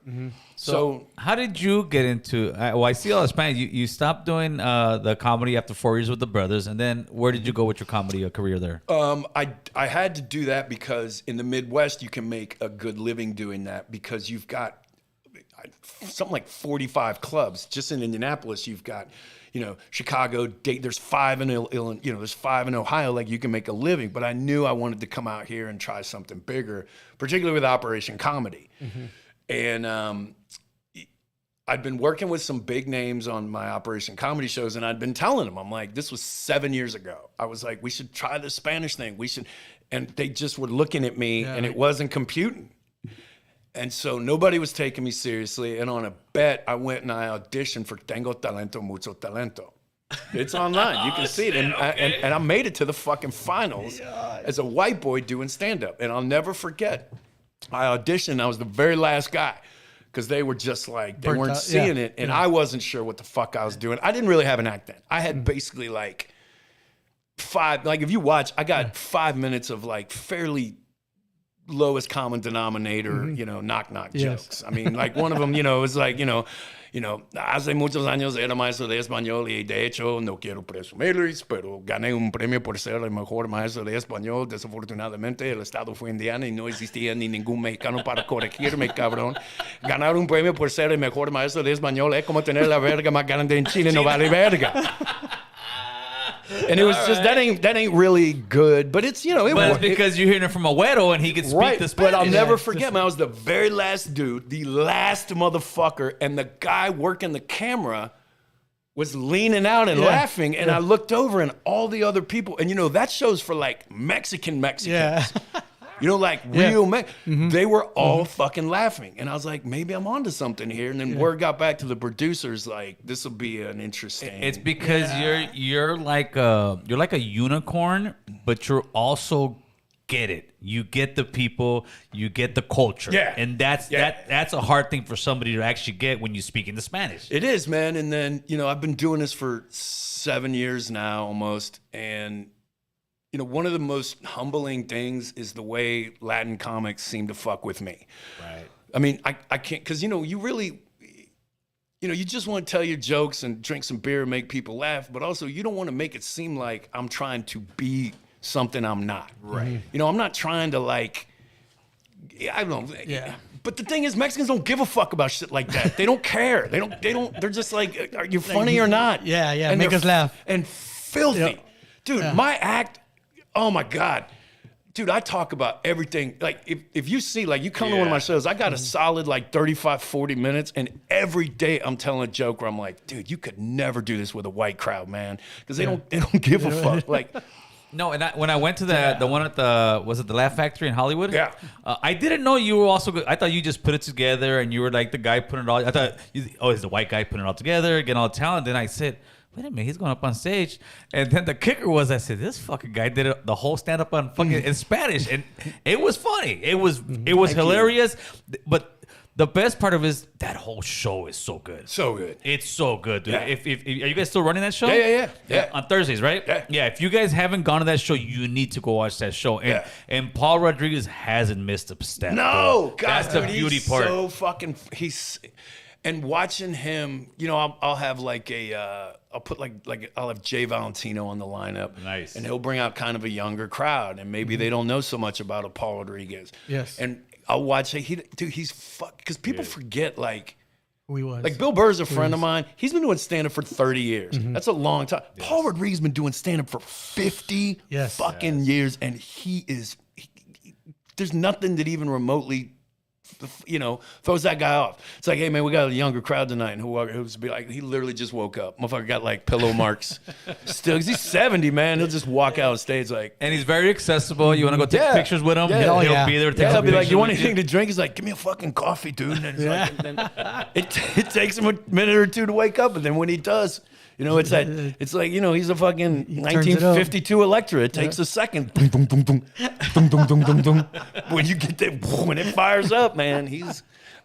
So how did you get into, I see all the Spanish, you stopped doing the comedy after 4 years with the brothers, and then where did you go with your comedy career there? I had to do that because in the Midwest, you can make a good living doing that, because you've got something like 45 clubs. Just in Indianapolis, you've got, Chicago, there's 5 in Illinois, there's 5 in Ohio. Like, you can make a living. But I knew I wanted to come out here and try something bigger, particularly with Operation Comedy. And I'd been working with some big names on my Operation Comedy shows, and I'd been telling them, I'm like, this was 7 years ago. I was like, we should try the Spanish thing. And they just were looking at me, and it wasn't computing. And so nobody was taking me seriously. And on a bet, I went and I auditioned for Tengo Talento, Mucho Talento. It's online. You can see it. And I made it to the fucking finals as a white boy doing stand-up. And I'll never forget, I auditioned. I was the very last guy, because they were just like, they weren't seeing it. And I wasn't sure what the fuck I was doing. I didn't really have an act then. I had basically like if you watch, I got 5 minutes of like fairly lowest common denominator, knock jokes. I mean, like, one of them, was like, hace muchos años era maestro de español y de hecho no quiero presumirles, pero gané un premio por ser el mejor maestro de español. Desafortunadamente el estado fue Indiana y no existía ni ningún mexicano para corregirme, cabrón. Ganar un premio por ser el mejor maestro de español es como tener la verga más grande en Chile, no vale verga. And it was just that ain't really good, but it's But it's because you're hearing it from a güero and he can speak the Spanish. But I'll never forget, man. I was the very last dude, the last motherfucker, and the guy working the camera was leaning out and laughing, and I looked over, and all the other people, and that show's for like Mexicans. Like real they were all fucking laughing. And I was like, maybe I'm onto something here. And then word got back to the producers, like, this will be an interesting. It's because you're like a unicorn, but you're also get it. You get the people, you get the culture. Yeah. And that's a hard thing for somebody to actually get when you speak in the Spanish. It is, man. And then, I've been doing this for 7 years now almost. And one of the most humbling things is the way Latin comics seem to fuck with me. Right. I mean, I can't, because, you really, you just want to tell your jokes and drink some beer and make people laugh, but also you don't want to make it seem like I'm trying to be something I'm not. Right. I'm not trying to, like, I don't know. Yeah. But the thing is, Mexicans don't give a fuck about shit like that. They don't care. They're just like, are you funny or not? Yeah, and make us laugh. And filthy. Dude, my act, oh my God. Dude, I talk about everything. Like, if you see, like, you come to one of my shows, I got a solid, like, 35, 40 minutes, and every day I'm telling a joke where I'm like, dude, you could never do this with a white crowd, man. Because they don't give a fuck. Like, no, and when I went to the one at was it the Laugh Factory in Hollywood? Yeah. I didn't know you were also good. I thought you just put it together and you were like the guy putting it all. I thought, he's the white guy putting it all together, getting all the talent. Then I said, wait a minute, he's going up on stage. And then the kicker was, I said, this fucking guy did the whole stand up on fucking in Spanish, and it was funny. It was hilarious, but. The best part of it is that whole show is so good. So good. It's so good, dude. Yeah. If are you guys still running that show? Yeah. On Thursdays, right? Yeah. If you guys haven't gone to that show, you need to go watch that show. And Paul Rodriguez hasn't missed a step. No, God, that's the beauty part. So fucking and watching him, you know, I'll have like I'll put like I'll have Jay Valentino on the lineup. Nice. And he'll bring out kind of a younger crowd, and maybe they don't know so much about a Paul Rodriguez. Yes. And I'll watch he's fuck because people forget like. Who he was. Like Bill Burr's a friend of mine. He's been doing stand-up for 30 years. That's a long time. Yes. Paul Rodriguez has been doing stand-up for 50 fucking years, and there's nothing that even remotely, you know, throws that guy off. It's like, hey man, we got a younger crowd tonight, and who's be like, he literally just woke up. Motherfucker got like pillow marks. Still, 'cause he's 70, man. He'll just walk out on stage like. And he's very accessible. You want to go take pictures with him? Yeah. He'll be there to take He'll some be like, pictures you want with anything to drink? He's like, give me a fucking coffee, dude. And, it's like, and it takes him a minute or two to wake up, and then when he does, you know, it's like, you know, he's a fucking 1952 Electra. It takes a second. Boom, boom, boom, boom, boom, boom, boom, boom, boom. When you get that, when it fires up, man,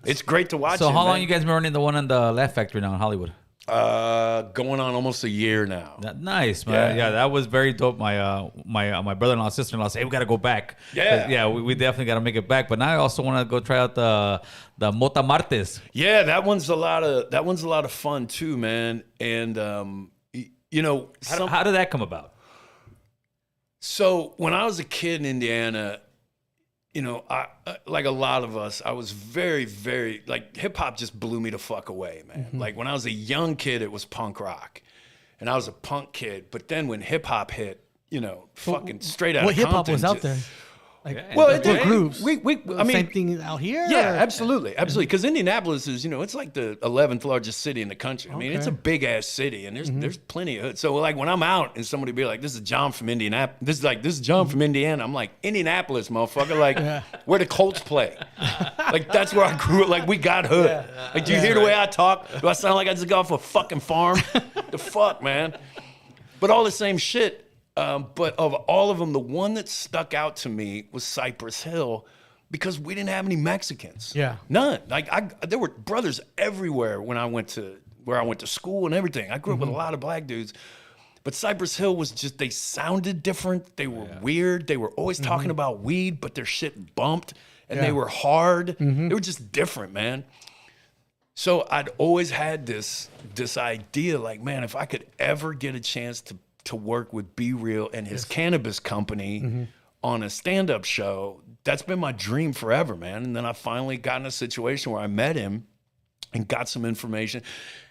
it's great to watch. So how long man. you guys been running the one in the Laugh Factory now in Hollywood? Going on almost a year now. Nice, man. Yeah, that was very dope. My brother-in-law, sister-in-law said, hey, we got to go back. Yeah, we definitely got to make it back. But now I also want to go try out the Mota Martes. Yeah, that one's a lot of fun too, man. And you know, how did that come about? So when I was a kid in Indiana, you know, I like a lot of us, I was very, very, like, hip-hop just blew me the fuck away, man. Like, when I was a young kid, it was punk rock. And I was a punk kid. But then when hip-hop hit, you know, fucking straight out of Compton. What hip-hop was out there? Like, well, it did groups. I mean, same thing out here. Yeah, or? absolutely. Because Indianapolis is, you know, it's like the 11th largest city in the country. I mean, it's a big ass city, and there's plenty of hood. So like when I'm out and somebody be like, "This is John from Indianapolis," this is John from Indiana. I'm like, Indianapolis, motherfucker. Like where the Colts play. Like that's where I grew up. Like we got hood. Like do you hear the way I talk? Do I sound like I just got off a fucking farm? The fuck, man. But all the same shit. But of all of them, the one that stuck out to me was Cypress Hill because we didn't have any Mexicans. Yeah. None. Like there were brothers everywhere when I went to school and everything. I grew up with a lot of black dudes. But Cypress Hill was just, they sounded different. They were weird. They were always talking about weed, but their shit bumped and they were hard. They were just different, man. So I'd always had this idea like, man, if I could ever get a chance to work with Be Real and his cannabis company on a stand-up show, that's been my dream forever, man. And then I finally got in a situation where I met him and got some information.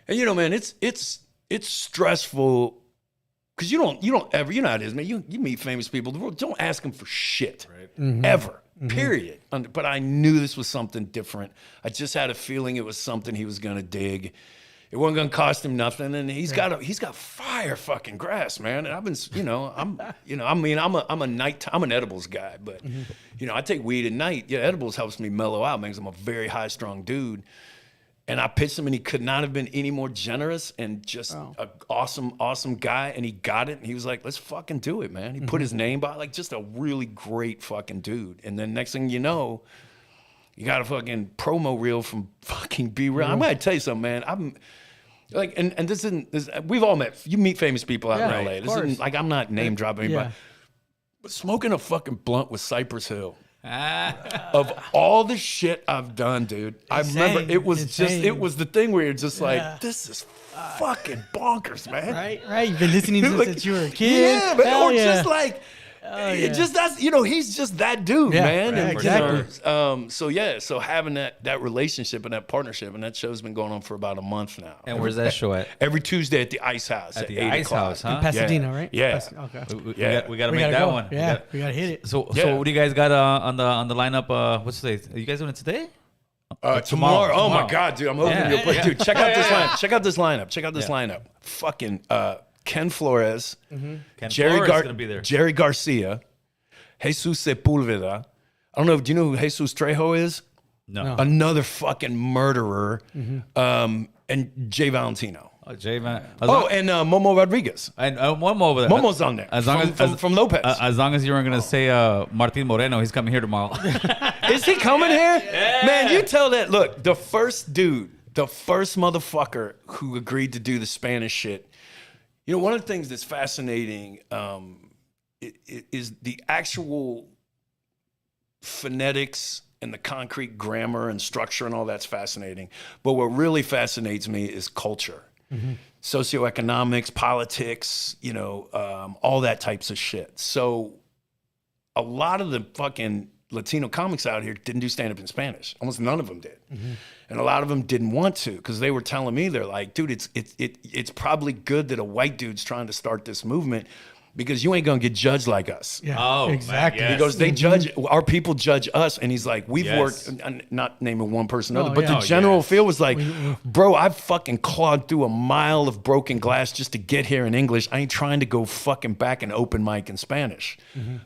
And you know, man, it's stressful because you don't ever, you know how it is, man. You meet famous people, don't ask them for shit, ever, period. But I knew this was something different. I just had a feeling it was something he was gonna dig. It wasn't gonna cost him nothing, and he's got fire fucking grass, man. And I've been, I'm an edibles guy, but you know, I take weed at night. Yeah, edibles helps me mellow out, man, because I'm a very high strung dude. And I pitched him, and he could not have been any more generous and just an awesome guy. And he got it, and he was like, "Let's fucking do it, man." He put his name by, like, just a really great fucking dude. And then next thing you know, you got a fucking promo reel from fucking Be Real. I'm gonna tell you something, man. I'm like, and this isn't. We've all met. You meet famous people out in LA. This isn't like I'm not name dropping anybody. But smoking a fucking blunt with Cypress Hill. Of all the shit I've done, dude, I remember it was the thing where you're just like, this is fucking bonkers, man. Right. You've been listening to this since you were a kid. Yeah, man. Or just like. It just that's he's just that dude, man. Right, and, exactly. So having that relationship and that partnership, and that show's been going on for about a month now. And where's that show at? Every Tuesday at the Ice House at the 8 Ice o'clock. House, huh? In Pasadena, right? Yeah. Okay. We got to make that go. one. Yeah, we got to hit it. So what do you guys got on the lineup? What's today? Are you guys doing it today? Tomorrow. Oh my Tomorrow. God, dude! I'm hoping you'll play. Dude, check out this lineup. Check out this lineup. Check out this lineup. Fucking Ken Flores, Ken Flores is gonna be there. Jerry Garcia. Jesus Sepulveda. I don't know. Do you know who Jesus Trejo is? No. Another fucking murderer. And Jay Valentino. Oh, Jay, man. And Momo Rodriguez. And one more over there. Momo's on there. As long from Lopez. As long as you weren't gonna say Martin Moreno, he's coming here tomorrow. Is he coming here? Yeah. Man, you tell that. Look, the first motherfucker who agreed to do the Spanish shit. You know, one of the things that's fascinating is the actual phonetics and the concrete grammar and structure and all that's fascinating. But what really fascinates me is culture, socioeconomics, politics, you know, all that types of shit. So a lot of the fucking Latino comics out here didn't do stand-up in Spanish. Almost none of them did. And a lot of them didn't want to because they were telling me, they're like, dude, it's probably good that a white dude's trying to start this movement because you ain't gonna get judged like us. Yeah, Oh, exactly. man, yes. He goes, they judge, our people judge us. And he's like, we've worked, not naming one person or other, but the general feel was like, bro, I've fucking clawed through a mile of broken glass just to get here in English. I ain't trying to go fucking back and open mic in Spanish.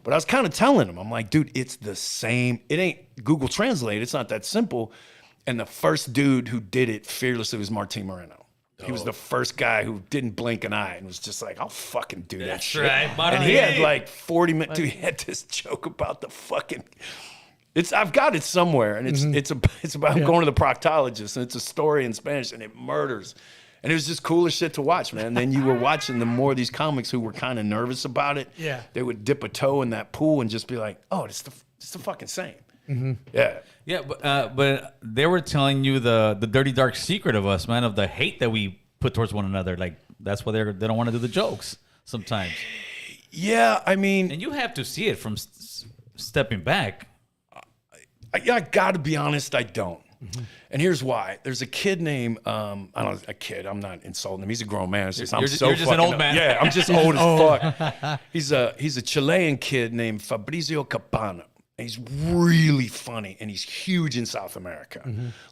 But I was kind of telling him, I'm like, dude, it's the same. It ain't Google Translate. It's not that simple. And the first dude who did it fearlessly was Martin Moreno. He was the first guy who didn't blink an eye and was just like, I'll fucking do that shit. Right, and he had like 40 minutes. Dude, he had this joke about the fucking. I've got it somewhere, and it's about going to the proctologist, and it's a story in Spanish, and it murders. And it was just cool as shit to watch, man. Then you were watching the more of these comics who were kind of nervous about it. Yeah. They would dip a toe in that pool and just be like, oh, it's the fucking same. Yeah. Yeah, but they were telling you the dirty dark secret of us, man, of the hate that we put towards one another. Like that's why they don't want to do the jokes sometimes. Yeah, I mean, And you have to see it from stepping back. I got to be honest, I don't. And here's why. There's a kid named I'm not insulting him. He's a grown man. You're just an old man. Yeah, I'm just old as fuck. He's a Chilean kid named Fabrizio Capana. He's really funny, and he's huge in South America.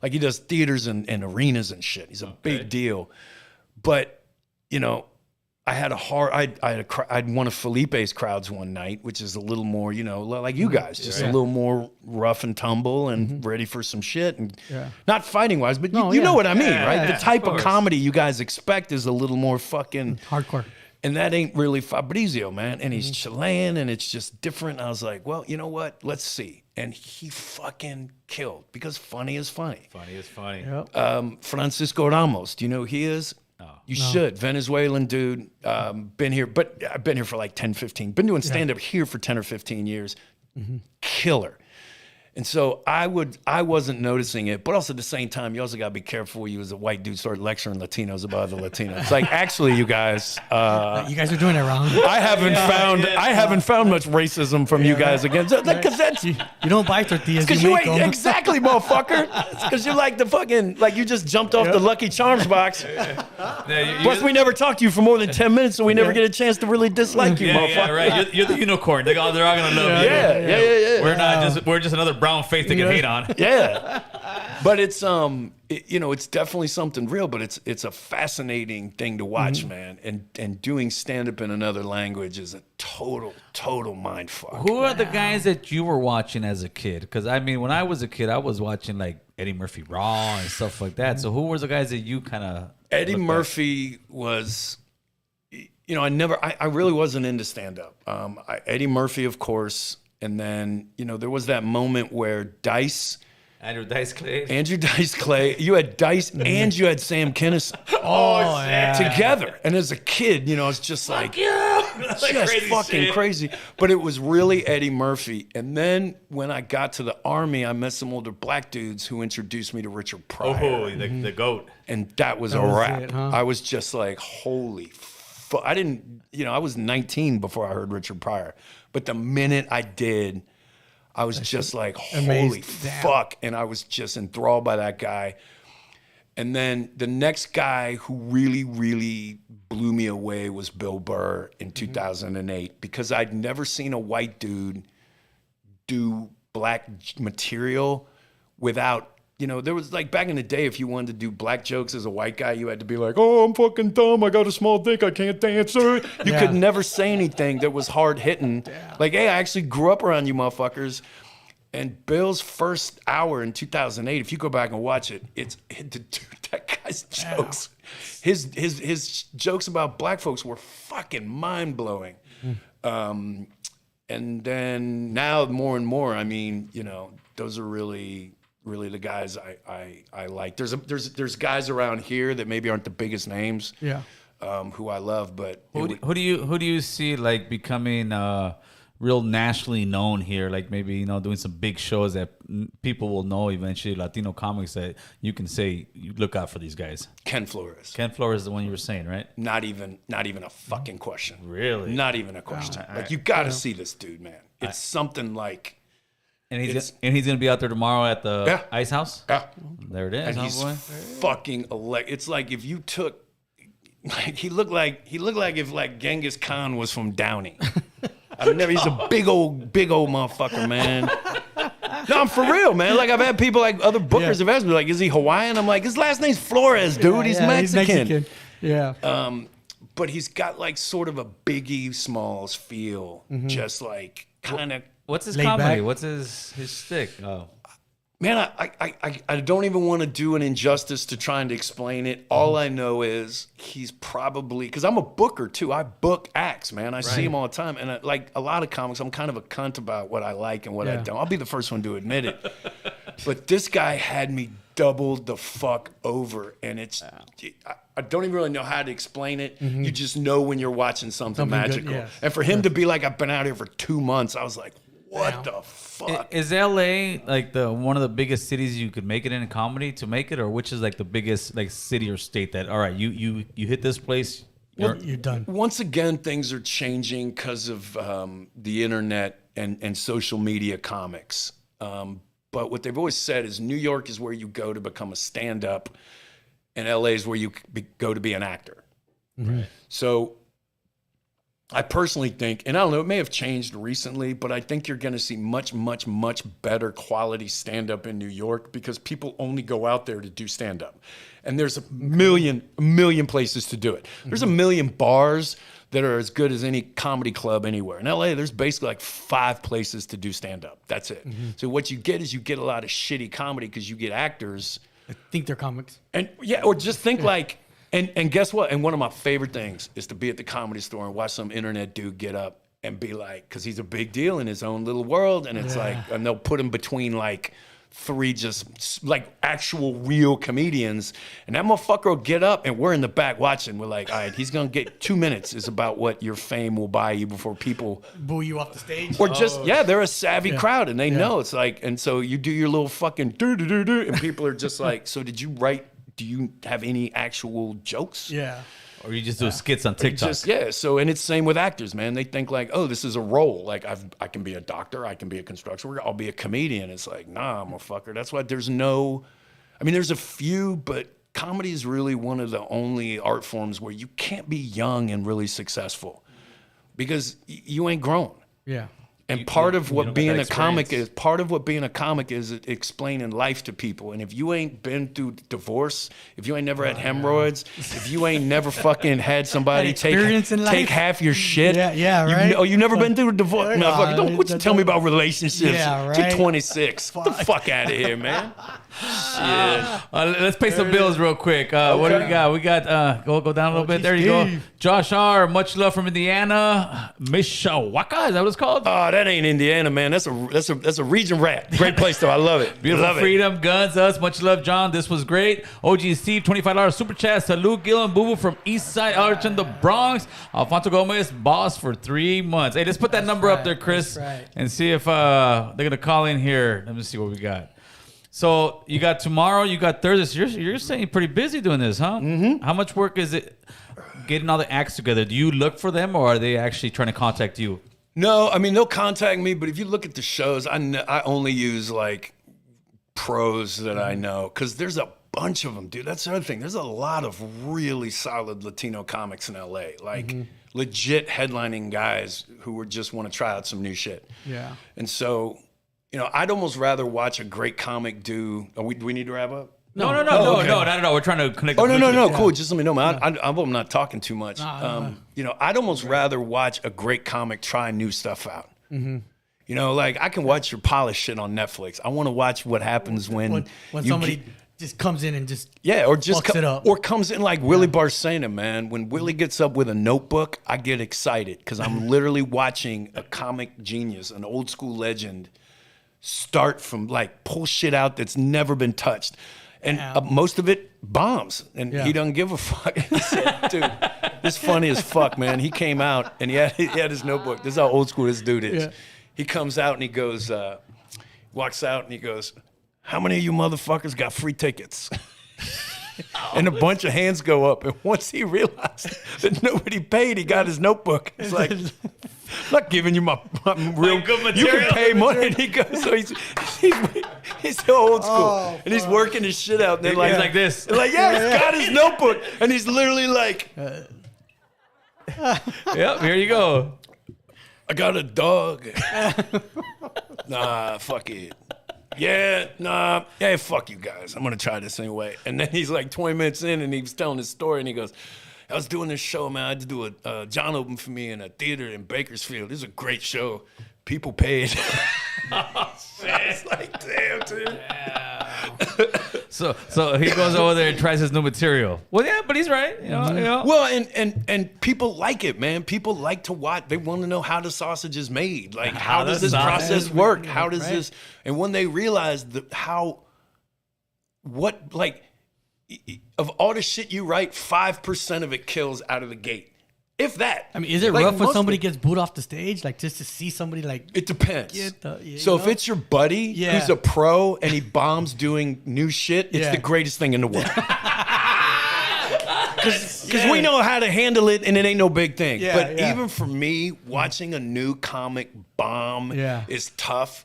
Like he does theaters and arenas and shit. He's a big deal. But you know, I'd one of Felipe's crowds one night, which is a little more, you know, like you guys, just a little more rough and tumble and ready for some shit, and not fighting wise, but you know what I mean, right? The type of comedy you guys expect is a little more fucking hardcore. And that ain't really Fabrizio, man. And he's Chilean, and it's just different. I was like, well, you know what? Let's see. And he fucking killed because funny is funny. Funny is funny. Yep. Francisco Ramos, do you know who he is? No. You should. Venezuelan dude. Been here, but I've been here for like 10, 15. Been doing stand-up here for 10 or 15 years. Killer. And so I wasn't noticing it, but also at the same time, you also got to be careful. You as a white dude start lecturing Latinos about other Latinos. It's like, actually, you guys are doing it wrong. I haven't found much racism from you guys against because that's you don't buy tortillas. because you ain't exactly, motherfucker. It's because you like the fucking like you just jumped off the Lucky Charms box. Plus, we never talked to you for more than 10 minutes, so we never get a chance to really dislike you, motherfucker. Yeah, right. You're the unicorn. They're all gonna love you. Yeah. We're just another brown face they can hate on. Yeah, but it's it's definitely something real. But it's a fascinating thing to watch, man. And doing stand up in another language is a total mind fuck. Who are the guys that you were watching as a kid? Because I mean, when I was a kid, I was watching like Eddie Murphy Raw and stuff like that. So who were the guys that you kind of? Eddie Murphy was. I really wasn't into stand up. Eddie Murphy, of course. And then, there was that moment where Andrew Dice Clay, you had Dice and you had Sam Kinison together. And as a kid, it's just like, just crazy fucking shit. crazy. But it was really Eddie Murphy. And then when I got to the Army, I met some older black dudes who introduced me to Richard Pryor. Oh, the GOAT. And that was a wrap. It, huh? I was just like, holy fuck. I didn't, I was 19 before I heard Richard Pryor. But the minute I did, I was just like, holy fuck. And I was just enthralled by that guy. And then the next guy who really, really blew me away was Bill Burr in 2008, because I'd never seen a white dude do black material without, there was like back in the day, if you wanted to do black jokes as a white guy, you had to be like, oh, I'm fucking dumb. I got a small dick. I can't dance. You could never say anything that was hard hitting. Like, hey, I actually grew up around you motherfuckers. And Bill's first hour in 2008, if you go back and watch it, dude, that guy's jokes. His jokes about black folks were fucking mind blowing. And then now more and more, I mean, you know, those are really the guys I like. There's guys around here that maybe aren't the biggest names, who I love, but who do you see like becoming real nationally known here? Like maybe, you know, doing some big shows that people will know eventually. Latino comics that you can say you look out for these guys. Ken Flores. Ken Flores is the one you were saying, right? Not even a fucking question. Really? Not even a question. Like you got to see this dude, man. It's something like. And he's gonna be out there tomorrow at the Ice House. Yeah, there it is. And he's fucking It's like if you took, like he looked like if like Genghis Khan was from Downey. He's a big old motherfucker, man. No, I'm for real, man. Like I've had people like other bookers have asked me, like, is he Hawaiian? I'm like, his last name's Flores, dude. He's Mexican. Yeah. But he's got like sort of a Biggie Smalls feel, just like kind of. What's his comedy? What's his shtick? Oh. Man, I don't even want to do an injustice to trying to explain it. All I know is he's probably, because I'm a booker too. I book acts, man. I see him all the time. And like a lot of comics, I'm kind of a cunt about what I like and what I don't. I'll be the first one to admit it. But this guy had me doubled the fuck over. And it's, I don't even really know how to explain it. You just know when you're watching something magical. Good, And for him to be like, I've been out here for 2 months, I was like, what the fuck? Is LA like one of the biggest cities you could make it in comedy to make it, or which is like the biggest like city or state that all right, you hit this place, you're done. Once again, things are changing because of the internet and social media comics. But what they've always said is New York is where you go to become a stand-up, and LA is where you go to be an actor. So I personally think, and I don't know, it may have changed recently, but I think you're going to see much, much, much better quality stand-up in New York because people only go out there to do stand-up. And there's a million places to do it. There's a million bars that are as good as any comedy club anywhere. In LA, there's basically like 5 places to do stand-up. That's it. So what you get is you get a lot of shitty comedy because you get actors. I think they're comics. And or just think like, And guess what? And one of my favorite things is to be at the Comedy Store and watch some internet dude get up and be like, because he's a big deal in his own little world. And it's like, and they'll put him between like 3 just like actual real comedians. And that motherfucker will get up and we're in the back watching. We're like, all right, he's going to get 2 minutes is about what your fame will buy you before people boo you off the stage. Or just, they're a savvy crowd and they know it's like, and so you do your little fucking do and people are just like, so did you write? Do you have any actual jokes? Yeah. Or you just do skits on TikTok? So, and it's the same with actors, man. They think like, oh, this is a role. Like, I can be a doctor, I can be a construction worker, I'll be a comedian. It's like, nah, motherfucker. That's why there's there's a few, but comedy is really one of the only art forms where you can't be young and really successful because you ain't grown. Yeah. And part of what being a comic is explaining life to people. And if you ain't been through divorce, if you ain't never had hemorrhoids, if you ain't never fucking had somebody take half your shit. Right. You never been through a divorce? No, don't tell me about relationships. Yeah, right. You're 26. Get the fuck out of here, man. Shit. Let's pay some bills real quick. What do we got? We got go down a little bit. There you go. Josh R. Much love from Indiana. Mishawaka, is that what it's called? Oh, that ain't Indiana, man. That's a region rat. Great place though. I love it. Beautiful freedom, guns, us. Much love, John. This was great. OG Steve, $25 super chat. Salute, Gil and Boo Boo from East Side Arch in the Bronx. Alfonso Gomez, boss for 3 months. Hey, let's put that number up there, Chris, and see if they're gonna call in here. Let me see what we got. So you got tomorrow, you got Thursday. So you're saying pretty busy doing this, huh? How much work is it getting all the acts together? Do you look for them, or are they actually trying to contact you? No, I mean, they'll contact me, but if you look at the shows, I only use like pros that I know because there's a bunch of them, dude. That's the other thing. There's a lot of really solid Latino comics in LA, like legit headlining guys who would just want to try out some new shit. Yeah. And so, I'd almost rather watch a great comic do. Do we need to wrap up? No, not at all. We're trying to connect. Oh, no. Cool. Just let me know, man. I'm not talking too much. I'd almost rather watch a great comic try new stuff out. Like I can watch your polished shit on Netflix. I want to watch what happens when somebody just comes in and just or just fucks it up. or comes in like Willie Barcena, man. When Willie gets up with a notebook, I get excited because I'm literally watching a comic genius, an old school legend, start from like pull shit out that's never been touched. And most of it bombs, and he doesn't give a fuck. He said, dude, this funny as fuck, man. He came out and he had his notebook. This is how old school this dude is. Yeah. He comes out and he goes, walks out and he goes, how many of you motherfuckers got free tickets? And a bunch of hands go up. And once he realized that nobody paid, he got his notebook. It's like, I'm not giving you my real good material. You can pay money. And he goes, so he's so old school. And he's working his shit out. And they're like, he's like this. They're like, yeah, he's got his notebook. And he's literally like, yep, here you go. I got a dog. Nah, fuck it. Yeah, nah, yeah, fuck you guys. I'm gonna try this anyway. And then he's like 20 minutes in and he was telling his story and he goes, I was doing this show, man. I had to do a John opened for me in a theater in Bakersfield. This is a great show. People paid. I was like, damn, dude. So he goes over there and tries his new material. Well, yeah, but he's right. You know. Well, and people like it, man. People like to watch. They want to know how the sausage is made. Like, how does this process work? How does this? And when they realize of all the shit you write, 5% of it kills out of the gate. If that. I mean, is it like rough when somebody gets booed off the stage? Like, just to see somebody like... It depends. So if it's your buddy who's a pro and he bombs doing new shit, it's the greatest thing in the world. Because we know how to handle it and it ain't no big thing. But even for me, watching a new comic bomb is tough.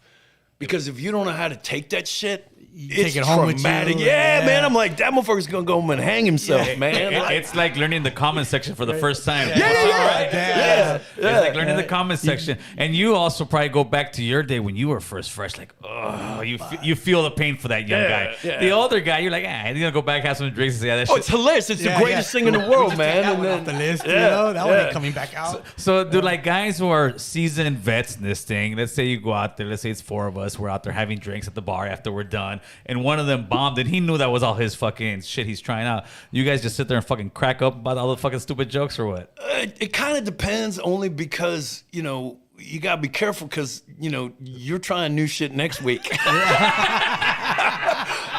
Because if you don't know how to take that shit... It's take it home traumatic. with you. Yeah, man. I'm like, that motherfucker's gonna go home and hang himself, man. It's like learning the comment section for the first time. Yeah. It's like learning the comment section. And you also probably go back to your day when you were first fresh, like, oh, you feel the pain for that young guy. Yeah. The older guy, you're like, he's gonna go back, have some drinks, and say, that shit. It's hilarious. It's the greatest thing in the world, man. And then off the list, that one ain't coming back out. So, dude, like guys who are seasoned vets in this thing, let's say you go out there, let's say it's 4 of us, we're out there having drinks at the bar after we're done, and one of them bombed and he knew that was all his fucking shit he's trying out. You guys just sit there and fucking crack up about all the fucking stupid jokes or what? It kind of depends, only because, you got to be careful because, you're trying new shit next week.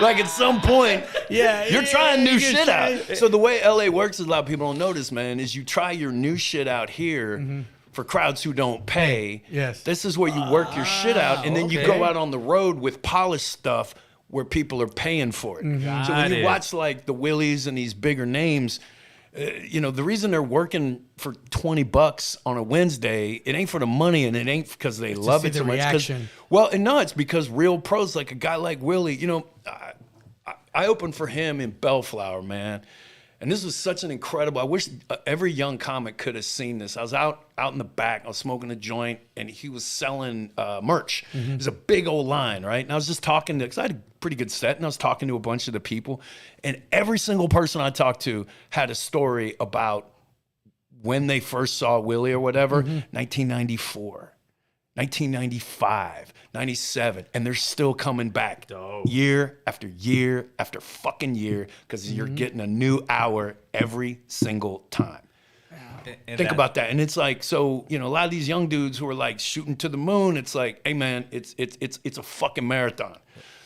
Like at some point, you're trying new shit out. So the way LA works, is a lot of people don't notice, man, is you try your new shit out here for crowds who don't pay. Yes. This is where you work your shit out, and then you go out on the road with polished stuff where people are paying for it. So when you watch like the Willies and these bigger names, the reason they're working for $20 on a Wednesday, it ain't for the money and it ain't because they love it so much. It's because real pros, like a guy like Willie, I opened for him in Bellflower, man. And this was such an incredible, I wish every young comic could have seen this. I was out in the back, I was smoking a joint, and he was selling merch. It was a big old line, right? And I was just talking to, because I had a pretty good set, and I was talking to a bunch of the people, and every single person I talked to had a story about when they first saw Willie or whatever, 1994. 1995, 97, and they're still coming back year after year after fucking year because you're getting a new hour every single time. Think about that. And it's like, so, a lot of these young dudes who are like shooting to the moon, it's like, hey man, it's a fucking marathon.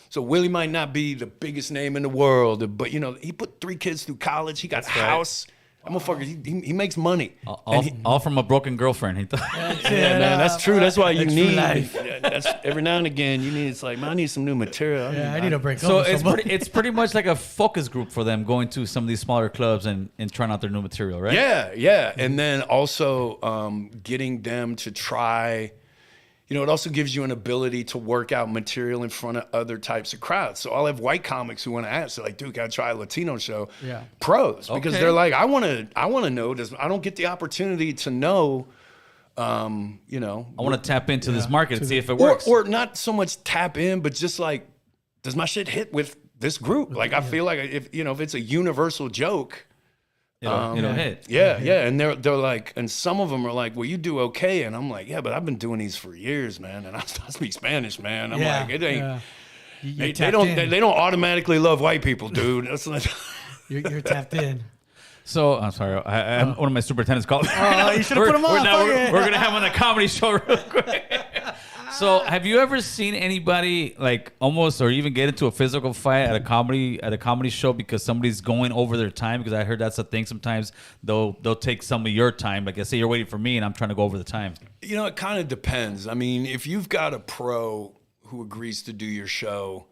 So Willie might not be the biggest name in the world, but he put 3 kids through college, he got a house. That motherfucker, he makes money. All from a broken girlfriend. Man, that's true. That's why you need. That's every now and again you need. It's like, man, I need some new material. I need a break. So it's pretty much like a focus group for them going to some of these smaller clubs and trying out their new material, right? Yeah. And then also getting them to try. It also gives you an ability to work out material in front of other types of crowds. So I'll have white comics who want to ask, they're like, dude, gotta try a Latino show. Yeah. Pros, because they're like, I want to know this. I don't get the opportunity to know, I want to tap into this market and see if it works. Or not so much tap in, but just like, does my shit hit with this group? Like, I feel like if it's a universal joke, it'll hit. Yeah. And they're like, and some of them are like, well, you do okay. And I'm like, yeah, but I've been doing these for years, man. And I speak Spanish, man. I'm like, it ain't. You're They don't tapped in. they don't automatically love white people, dude. That's like, You're tapped in. So I'm sorry. One of my superintendents called. Oh, you should have put him on. We're gonna have him on the comedy show real quick. So have you ever seen anybody like almost or even get into a physical fight at a comedy show because somebody's going over their time? Because I heard that's a thing. Sometimes they'll take some of your time. Like I say, you're waiting for me and I'm trying to go over the time. you know, it kind of depends. I mean, if you've got a pro who agrees to do your show,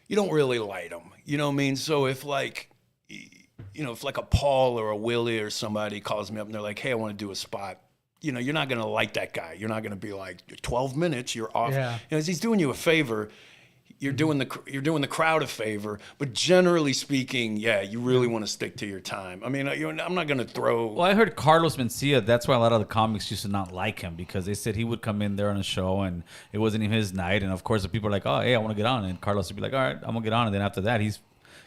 you don't really light them. You know what I mean? So if like, you know, if like a Paul or a Willie or somebody calls me up and they're like, hey, I want to do a spot. You know, you're not going to like that guy. You're not going to be like 12 minutes. You're off. Yeah. You know, he's doing you a favor. You're doing the crowd a favor. But generally speaking, yeah, you really want to stick to your time. I mean, I'm not going to throw. Well, I heard Carlos Mencia. That's why a lot of the comics used to not like him because they said he would come in there on a show and it wasn't even his night. And of course, the people are like, oh, hey, I want to get on. And Carlos would be like, all right, I'm going to get on. And then after that, he's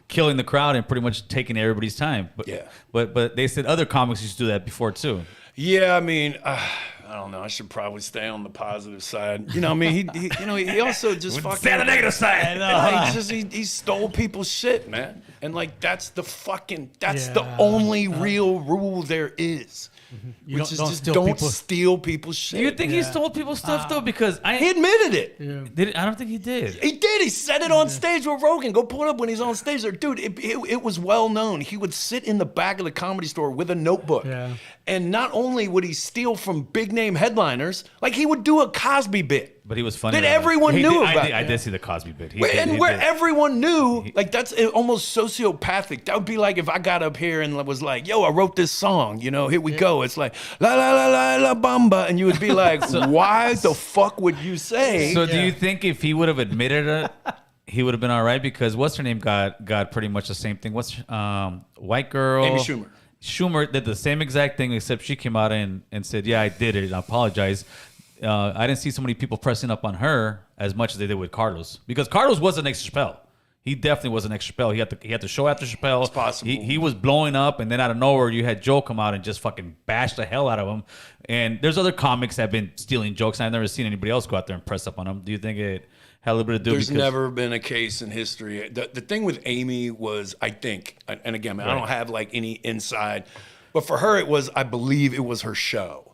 killing the crowd and pretty much taking everybody's time. But, yeah. But they said other comics used to do that before too. Yeah, I mean, I don't know. I should probably stay on the positive side. You know, I mean, he also just fucking stay on the negative side. He stole people's shit, man. And like that's the only real rule there is. You Which is don't just steal don't people. steal people's shit. Do you think he stole people's stuff though? Because He admitted it. I don't think he did. He did. He said it on stage with Rogan. Go pull it up when he's on stage there. Dude, it was well known. He would sit in the back of the Comedy Store with a notebook. Yeah. And not only would he steal from big name headliners, like he would do a Cosby bit. But he was funny. That everyone knew about. I did see the Cosby bit. Everyone knew, like that's almost sociopathic. That would be like if I got up here and was like, yo, I wrote this song, you know, here we go. It's like, la la la la la bamba. And you would be like, why the fuck would you say? So do you think if he would have admitted it, he would have been all right? Because what's her name got pretty much the same thing. What's white girl? Amy Schumer. Schumer did the same exact thing, except she came out and said, yeah, I did it. And I apologize. I didn't see so many people pressing up on her as much as they did with Carlos. Because Carlos was an ex Chappelle. He definitely was an ex Chappelle. He had the show after Chappelle. It's possible. He was blowing up, and then out of nowhere, you had Joe come out and just fucking bash the hell out of him. And there's other comics that have been stealing jokes, and I've never seen anybody else go out there and press up on them. Do you think it had a little bit to do? There's never been a case in history. The thing with Amy was, I think, and again, I don't have like any inside, but for her, I believe it was her show.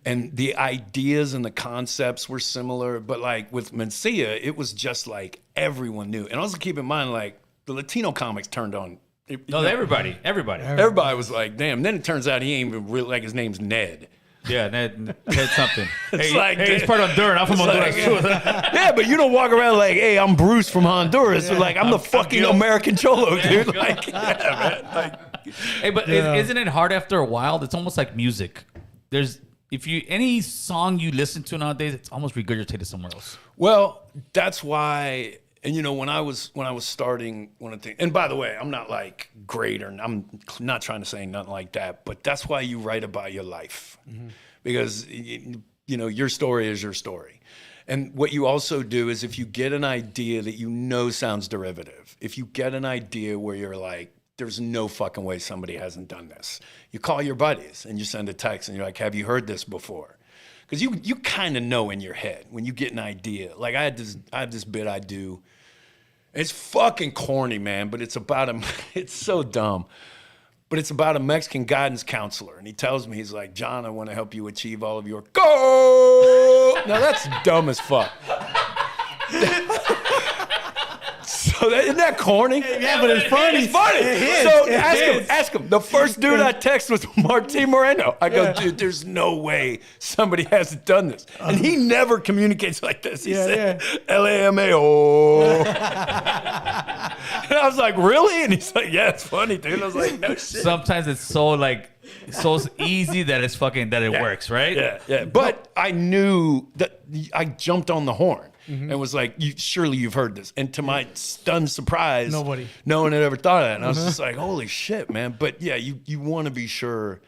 And the ideas and the concepts were similar, but like with Mencia, it was just like everyone knew. And also keep in mind, like the Latino comics turned on. Everybody. Everybody was like, damn. Then it turns out he ain't even really, like his name's Ned. Yeah, Ned something. It's hey, like, he's part of Honduras. I'm from Honduras too. Yeah, but you don't walk around like, hey, I'm Bruce from Honduras. So like, I'm the fucking American Cholo, dude. Like, yeah, man. Like, hey, but isn't it hard after a while? It's almost like music. Any song you listen to nowadays, it's almost regurgitated somewhere else. Well, that's why, and you know, when I was starting one of the things, and by the way, I'm not like great, or I'm not trying to say nothing like that, but that's why you write about your life, because you know your story is your story. And what you also do is if you get an idea that you know sounds derivative, if you get an idea where you're like, there's no fucking way somebody hasn't done this. You call your buddies and you send a text and you're like, have you heard this before? Because you kind of know in your head when you get an idea. Like I have this bit I do. It's fucking corny, man, but it's so dumb. But it's about a Mexican guidance counselor. And he tells me, he's like, John, I want to help you achieve all of your goals. Now that's dumb as fuck. So isn't that corny? Yeah, but it's funny. It's funny. So ask him. The first dude I text was Martin Moreno. I go, dude, there's no way somebody hasn't done this. And he never communicates like this. He said, L-A-M-A-O. And I was like, really? And he's like, yeah, it's funny, dude. I was like, no shit. Sometimes it's so easy that it works, right? Yeah. But I knew that I jumped on the horn. And was like, surely you've heard this. And to my stunned surprise, no one had ever thought of that. And I was just like, holy shit, man. But yeah, you want to be sure,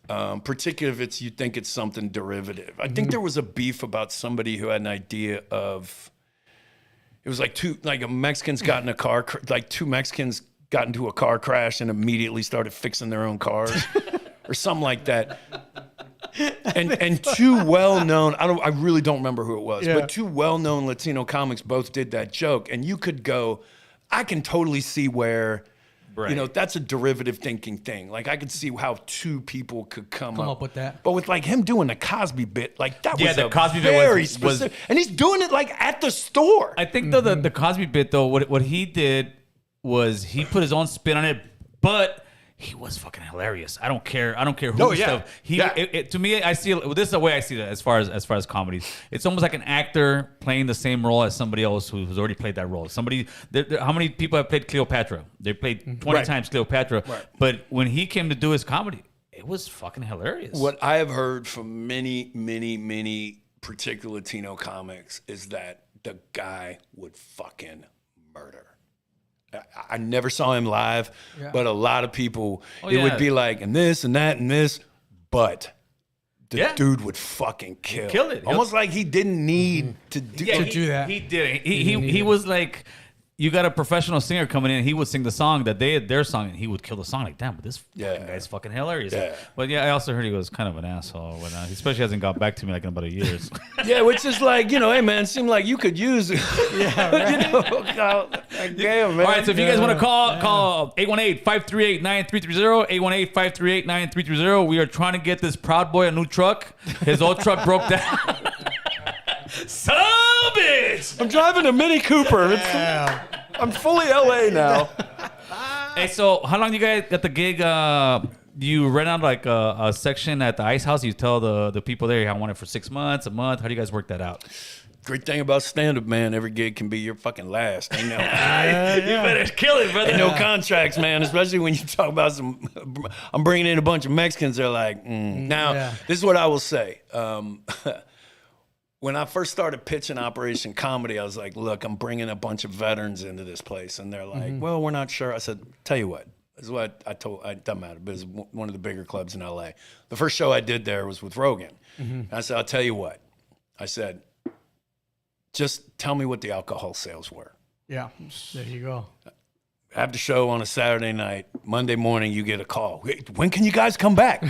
particularly if you think it's something derivative. I think there was a beef about somebody who had an idea of, it was like two Mexicans got in a car, like two Mexicans got into a car crash and immediately started fixing their own cars or something like that. and two well-known, I really don't remember who it was, Yeah. but two well-known Latino comics both did that joke, and you could go, I can totally see where, Right. you know, that's a derivative thinking thing. Like I could see how two people could come up with that. But with like him doing the Cosby bit, like that Yeah, was the a Cosby bit very was- specific, and he's doing it like at the store. I think though the Cosby bit though, what he did was he put his own spin on it, but he was fucking hilarious. I don't care who Oh, yeah. stuff. Yeah. To me, I see it. This is the way I see that as far as comedies. It's almost like an actor playing the same role as somebody else who's already played that role. How many people have played Cleopatra? They played 20 Right. times Cleopatra. Right. But when he came to do his comedy, it was fucking hilarious. What I have heard from many, many, many particular Latino comics is that the guy would fucking murder. I never saw him live, but a lot of people, it would be like, and this and that and this, but the dude would fucking kill it. Almost like he didn't need to do do that. He did it. He was like, you got a professional singer coming in, he would sing the song that their song, and he would kill the song. Like, damn, but this fucking guy's fucking hilarious. Yeah. But yeah, I also heard he was kind of an asshole when, he especially hasn't got back to me like in about a year. Yeah, which is like, you know, hey man, it seemed like you could use it. Yeah, right. You know, like, damn, man. All right, so if you guys want to call 818-538-9330, 818-538-9330. We are trying to get this Proud Boy a new truck. His old truck broke down. Son of a bitch! I'm driving a Mini Cooper. I'm fully LA now. Hey, so how long you guys at the gig? You rent out like a section at the Ice House. You tell the people there, I want it for 6 months, a month. How do you guys work that out? Great thing about stand-up, man, every gig can be your fucking last. Ain't no, You better kill it, brother. ain't no contracts, man, especially when you talk about I'm bringing in a bunch of Mexicans, they're like, Now, this is what I will say. When I first started pitching Operation Comedy, I was like, look, I'm bringing a bunch of veterans into this place. And they're like, well, we're not sure. I said, tell you what. This is what it doesn't matter, but it's one of the bigger clubs in LA. The first show I did there was with Rogan. And I said, I'll tell you what. I said, just tell me what the alcohol sales were. Yeah, there you go. Have the show on a Saturday night. Monday morning, you get a call. Wait, when can you guys come back?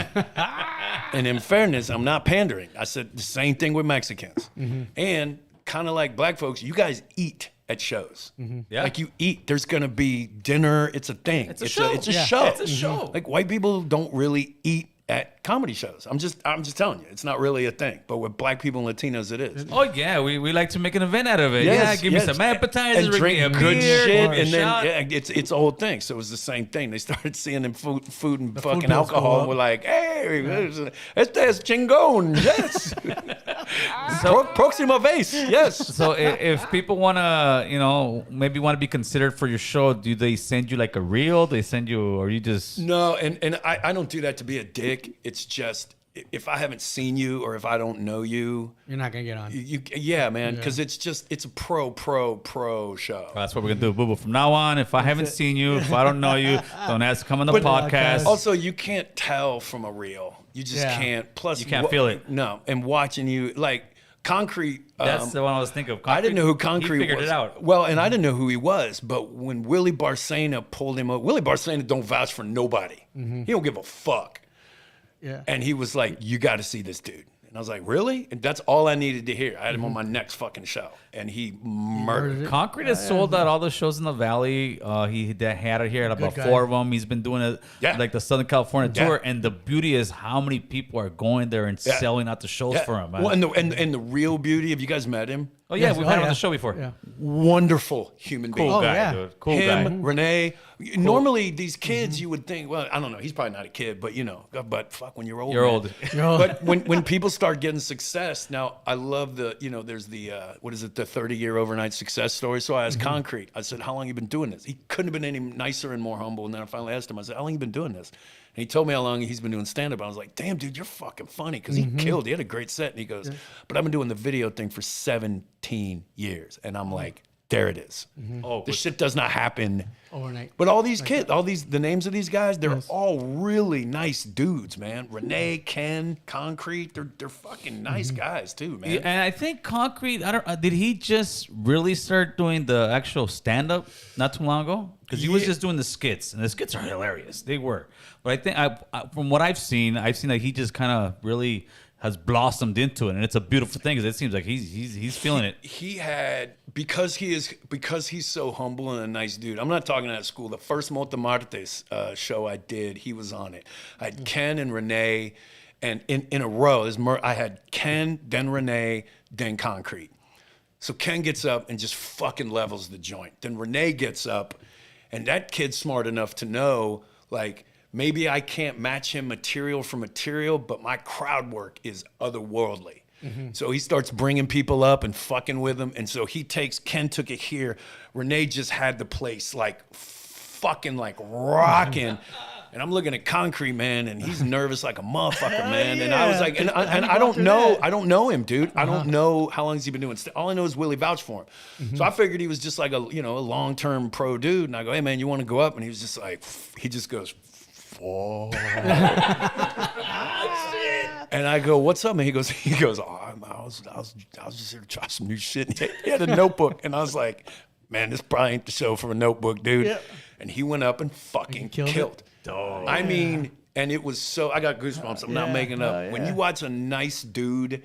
And in fairness, I'm not pandering. I said the same thing with Mexicans. And kind of like black folks, you guys eat at shows. Yeah. Like you eat. There's going to be dinner. It's a thing. It's a show. It's a Yeah. show. It's a show. Like white people don't really eat at comedy shows. I'm just telling you, it's not really a thing. But with black people and Latinos, it is. Oh yeah, we like to make an event out of it. Yes, yeah, give me yes. some appetizers, and drink give me a good beer, shit, or a and then shot. it's a whole thing. So it was the same thing. They started seeing them food and fucking bills go alcohol, up. and we're like, "Hey, este es chingón, yes." Proxima vez, yes. So if people want to, maybe want to be considered for your show, do they send you like a reel? They send you, or you just? No, and I don't do that to be a dick. It's just if I haven't seen you or if I don't know you, You're not gonna get on. yeah, man, because it's a pro show. That's what we're gonna do, Boo Boo. From now on, if I haven't seen you, if I don't know you, don't ask to come on the podcast. Also, you can't tell from a reel. You just can't. Plus, You can't feel it. No, and watching you like Concrete. That's the one I was thinking of. I didn't know who Concrete he figured was. it out. Well, and I didn't know who he was. But when Willie Barcena pulled him up, Willie Barcena don't vouch for nobody. He don't give a fuck. Yeah. And he was like, "You got to see this dude." And I was like, "Really?" And that's all I needed to hear. I had him on my next fucking show, and he murdered. Concrete has sold out all the shows in the Valley. He had it here at about guy. 4 of them. He's been doing it like the Southern California tour. And the beauty is how many people are going there and selling out the shows for him. Man. Well, and the real beauty, have you guys met him? Oh yeah, Yes, we've oh, had him on yeah. the show before. Yeah. Wonderful human being. Cool guy, yeah. dude. Cool Him, guy. Renee. Normally, these kids, you would think, well, I don't know, he's probably not a kid, but but fuck, when you're old, You're man. old. But when people start getting success, now I love there's the what is it, the 30-year overnight success story. So I asked Concrete, I said, how long you been doing this? He couldn't have been any nicer and more humble. And then I finally asked him, I said, how long you been doing this? And he told me how long he's been doing stand-up. I was like, damn, dude, you're fucking funny, because he killed. He had a great set. And he goes, but I've been doing the video thing for 17 years. And I'm like, there it is. Oh, This shit does not happen Overnight. But all these kids, the names of these guys, they're Yes. all really nice dudes, man. Renee, Ken, Concrete, they're fucking nice guys too, man. Yeah, and I think Concrete. I don't. Did he just really start doing the actual stand up not too long ago? Because he was just doing the skits, and the skits are hilarious. They were. But I think from what I've seen that he just kind of really has blossomed into it, and it's a beautiful thing because it seems like he's feeling it. He had because he's so humble and a nice dude. I'm not talking at school. The first Montemartes show I did, he was on it. I had Ken and Renee, and in a row. I had Ken, then Renee, then Concrete. So Ken gets up and just fucking levels the joint. Then Renee gets up, and that kid's smart enough to know, like, maybe I can't match him material for material, but my crowd work is otherworldly. So he starts bringing people up and fucking with them. And so Ken took it here. Renee just had the place like fucking like rocking. And I'm looking at Concrete, man, and he's nervous like a motherfucker, man. And I was like, and I don't know him, dude. I don't know how long has he been doing. All I know is Willie vouched for him. So I figured he was just like a long-term pro dude. And I go, hey man, you want to go up? And he was just like, he just goes, oh. And I go, what's up, man? He goes, oh, I was just here to try some new shit. And he had a notebook, and I was like, man, this probably ain't the show for a notebook, dude. Yep. And he went up and fucking killed. Oh, I mean, and it was so, I got goosebumps. I'm not making up. When you watch a nice dude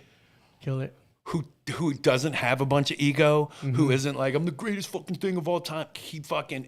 Kill it. who doesn't have a bunch of ego, who isn't like, I'm the greatest fucking thing of all time.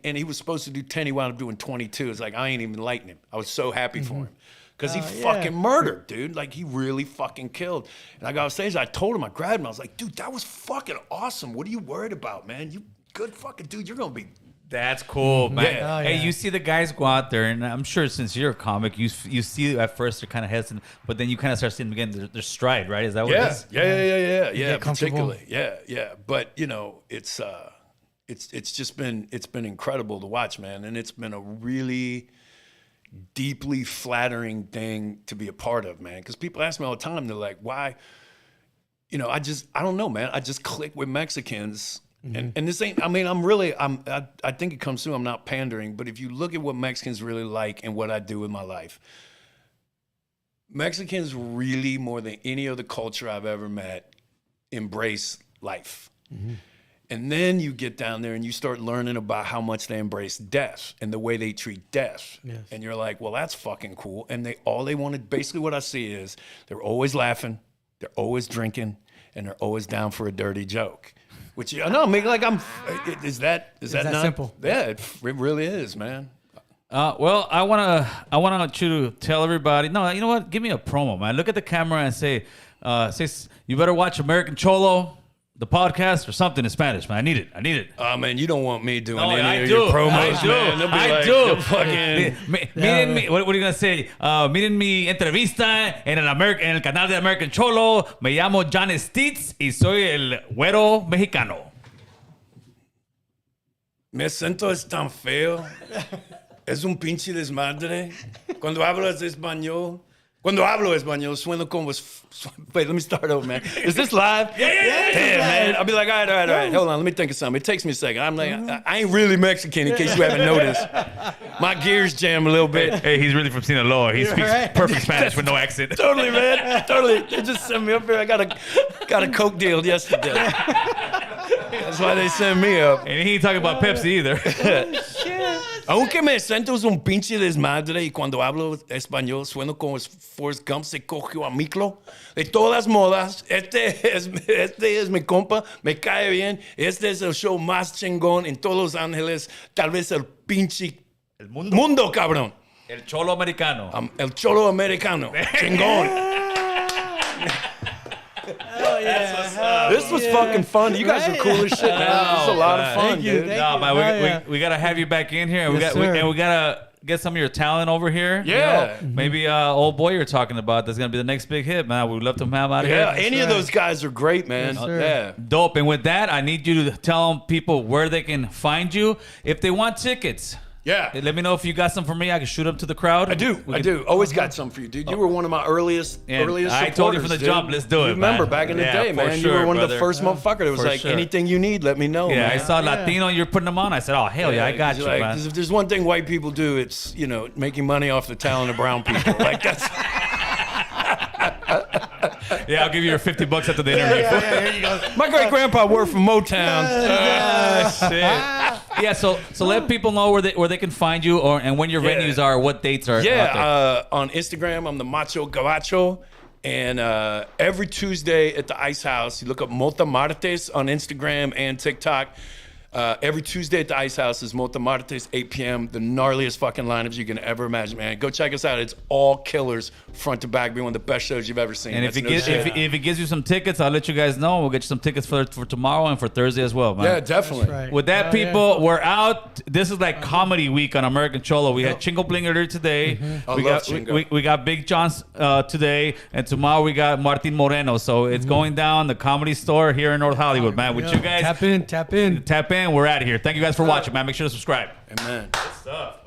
And he was supposed to do 10, he wound up doing 22. It's like, I ain't even liking him. I was so happy for him. Because he fucking murdered, dude. Like, he really fucking killed. And I got on stage, I told him, I grabbed him, I was like, dude, that was fucking awesome. What are you worried about, man? You good fucking dude. You're going to be... That's cool, man. Yeah. Hey, you see the guys go out there, and I'm sure since you're a comic, you see at first they're kind of hesitant, but then you kind of start seeing them again. Their stride, right? Is that what it is? Yeah. Particularly, yeah. But it's just been incredible to watch, man, and it's been a really deeply flattering thing to be a part of, man. Because people ask me all the time, they're like, why? I don't know, man. I just click with Mexicans. And this ain't, I mean, I think it comes through, I'm not pandering, but if you look at what Mexicans really like and what I do with my life, Mexicans really, more than any other culture I've ever met, embrace life. And then you get down there and you start learning about how much they embrace death and the way they treat death. Yes. And you're like, well, that's fucking cool. And all they wanted, basically what I see is they're always laughing, they're always drinking, and they're always down for a dirty joke. Which I mean, like is that not simple? Yeah, it really is, man. Well, I want you to tell everybody. No, you know what? Give me a promo, man. Look at the camera and say, you better watch American Cholo, the podcast, or something in Spanish, man. I need it. Oh man, you don't want me doing No, any of your promos, man. They'll be I like, do. they'll fucking. Miren mi, what are you gonna say? Miren mi entrevista en el canal de American Cholo. Me llamo John Stites y soy el güero mexicano. Mi acento es tan feo. Es un pinche desmadre. Cuando hablas español. Cuando hablo español, sueno como... Wait, let me start over, man. Is this live? Yeah. Damn, man. I'll be like, all right. Hold on, let me think of something. It takes me a second. I'm like, I ain't really Mexican, in case you haven't noticed. My gears jam a little bit. Hey, he's really from Sinaloa. He speaks perfect Spanish with no accent. Totally, man. Totally. They just sent me up here. I got a Coke deal yesterday. That's why they sent me up. And he ain't talking about Pepsi either. Aunque me siento un pinche desmadre y cuando hablo español sueno como Forrest Gump se cogió a micro de todas modas. Este es mi compa, me cae bien. Este es el show más chingón en todos Los Ángeles. Tal vez el pinche mundo, cabrón. El cholo americano. El cholo americano. Chingón. This was fucking fun. You guys are cool as shit, man. This is a lot of fun, dude. No, man, we gotta have you back in here, and we gotta get some of your talent over here. Yeah. Maybe old boy you're talking about that's gonna be the next big hit, man. We'd love to have out here. Yeah, any of those guys are great, man. Yeah. Dope. And with that, I need you to tell people where they can find you if they want tickets. Yeah. Let me know if you got some for me. I can shoot up to the crowd. I do. Always got some for you, dude. You were one of my earliest And I supporters, told you from the dude. jump, let's do it, You remember man. back in the Yeah, day, for man. sure, you were one of brother. the first motherfuckers that was For like, sure. anything you need, let me know, Yeah, man. I saw Latino. You're putting them on. I said, oh hell yeah, I got you, like, man. If there's one thing white people do, it's making money off the talent of brown people. Like that's. Yeah, I'll give you your $50 after the interview. There you go. My great grandpa worked for Motown. Shit. Yeah, so let people know where they can find you and when your venues are, what dates are. out there. On Instagram, I'm the Macho Gabacho. And every Tuesday at the Ice House, you look up Mota Martes on Instagram and TikTok. Every Tuesday at the Ice House is Mota Martes, 8 p.m. The gnarliest fucking lineups you can ever imagine, man. Go check us out. It's all killers, front to back. Be one of the best shows you've ever seen. And That's if no shit. it gives you some tickets, I'll let you guys know. We'll get you some tickets for tomorrow and for Thursday as well, man. Yeah, definitely. Right. With that, Oh, people, we're out. This is like comedy week on American Cholo. We had Chingo Bling earlier today. I We love got Chingo. we got Big John's today, and tomorrow we got Martin Moreno. So it's going down the Comedy Store here in North Hollywood, man. With you guys, Tap in. tap in. We're out of here. Thank you guys for watching, man. Make sure to subscribe. Amen. Good stuff.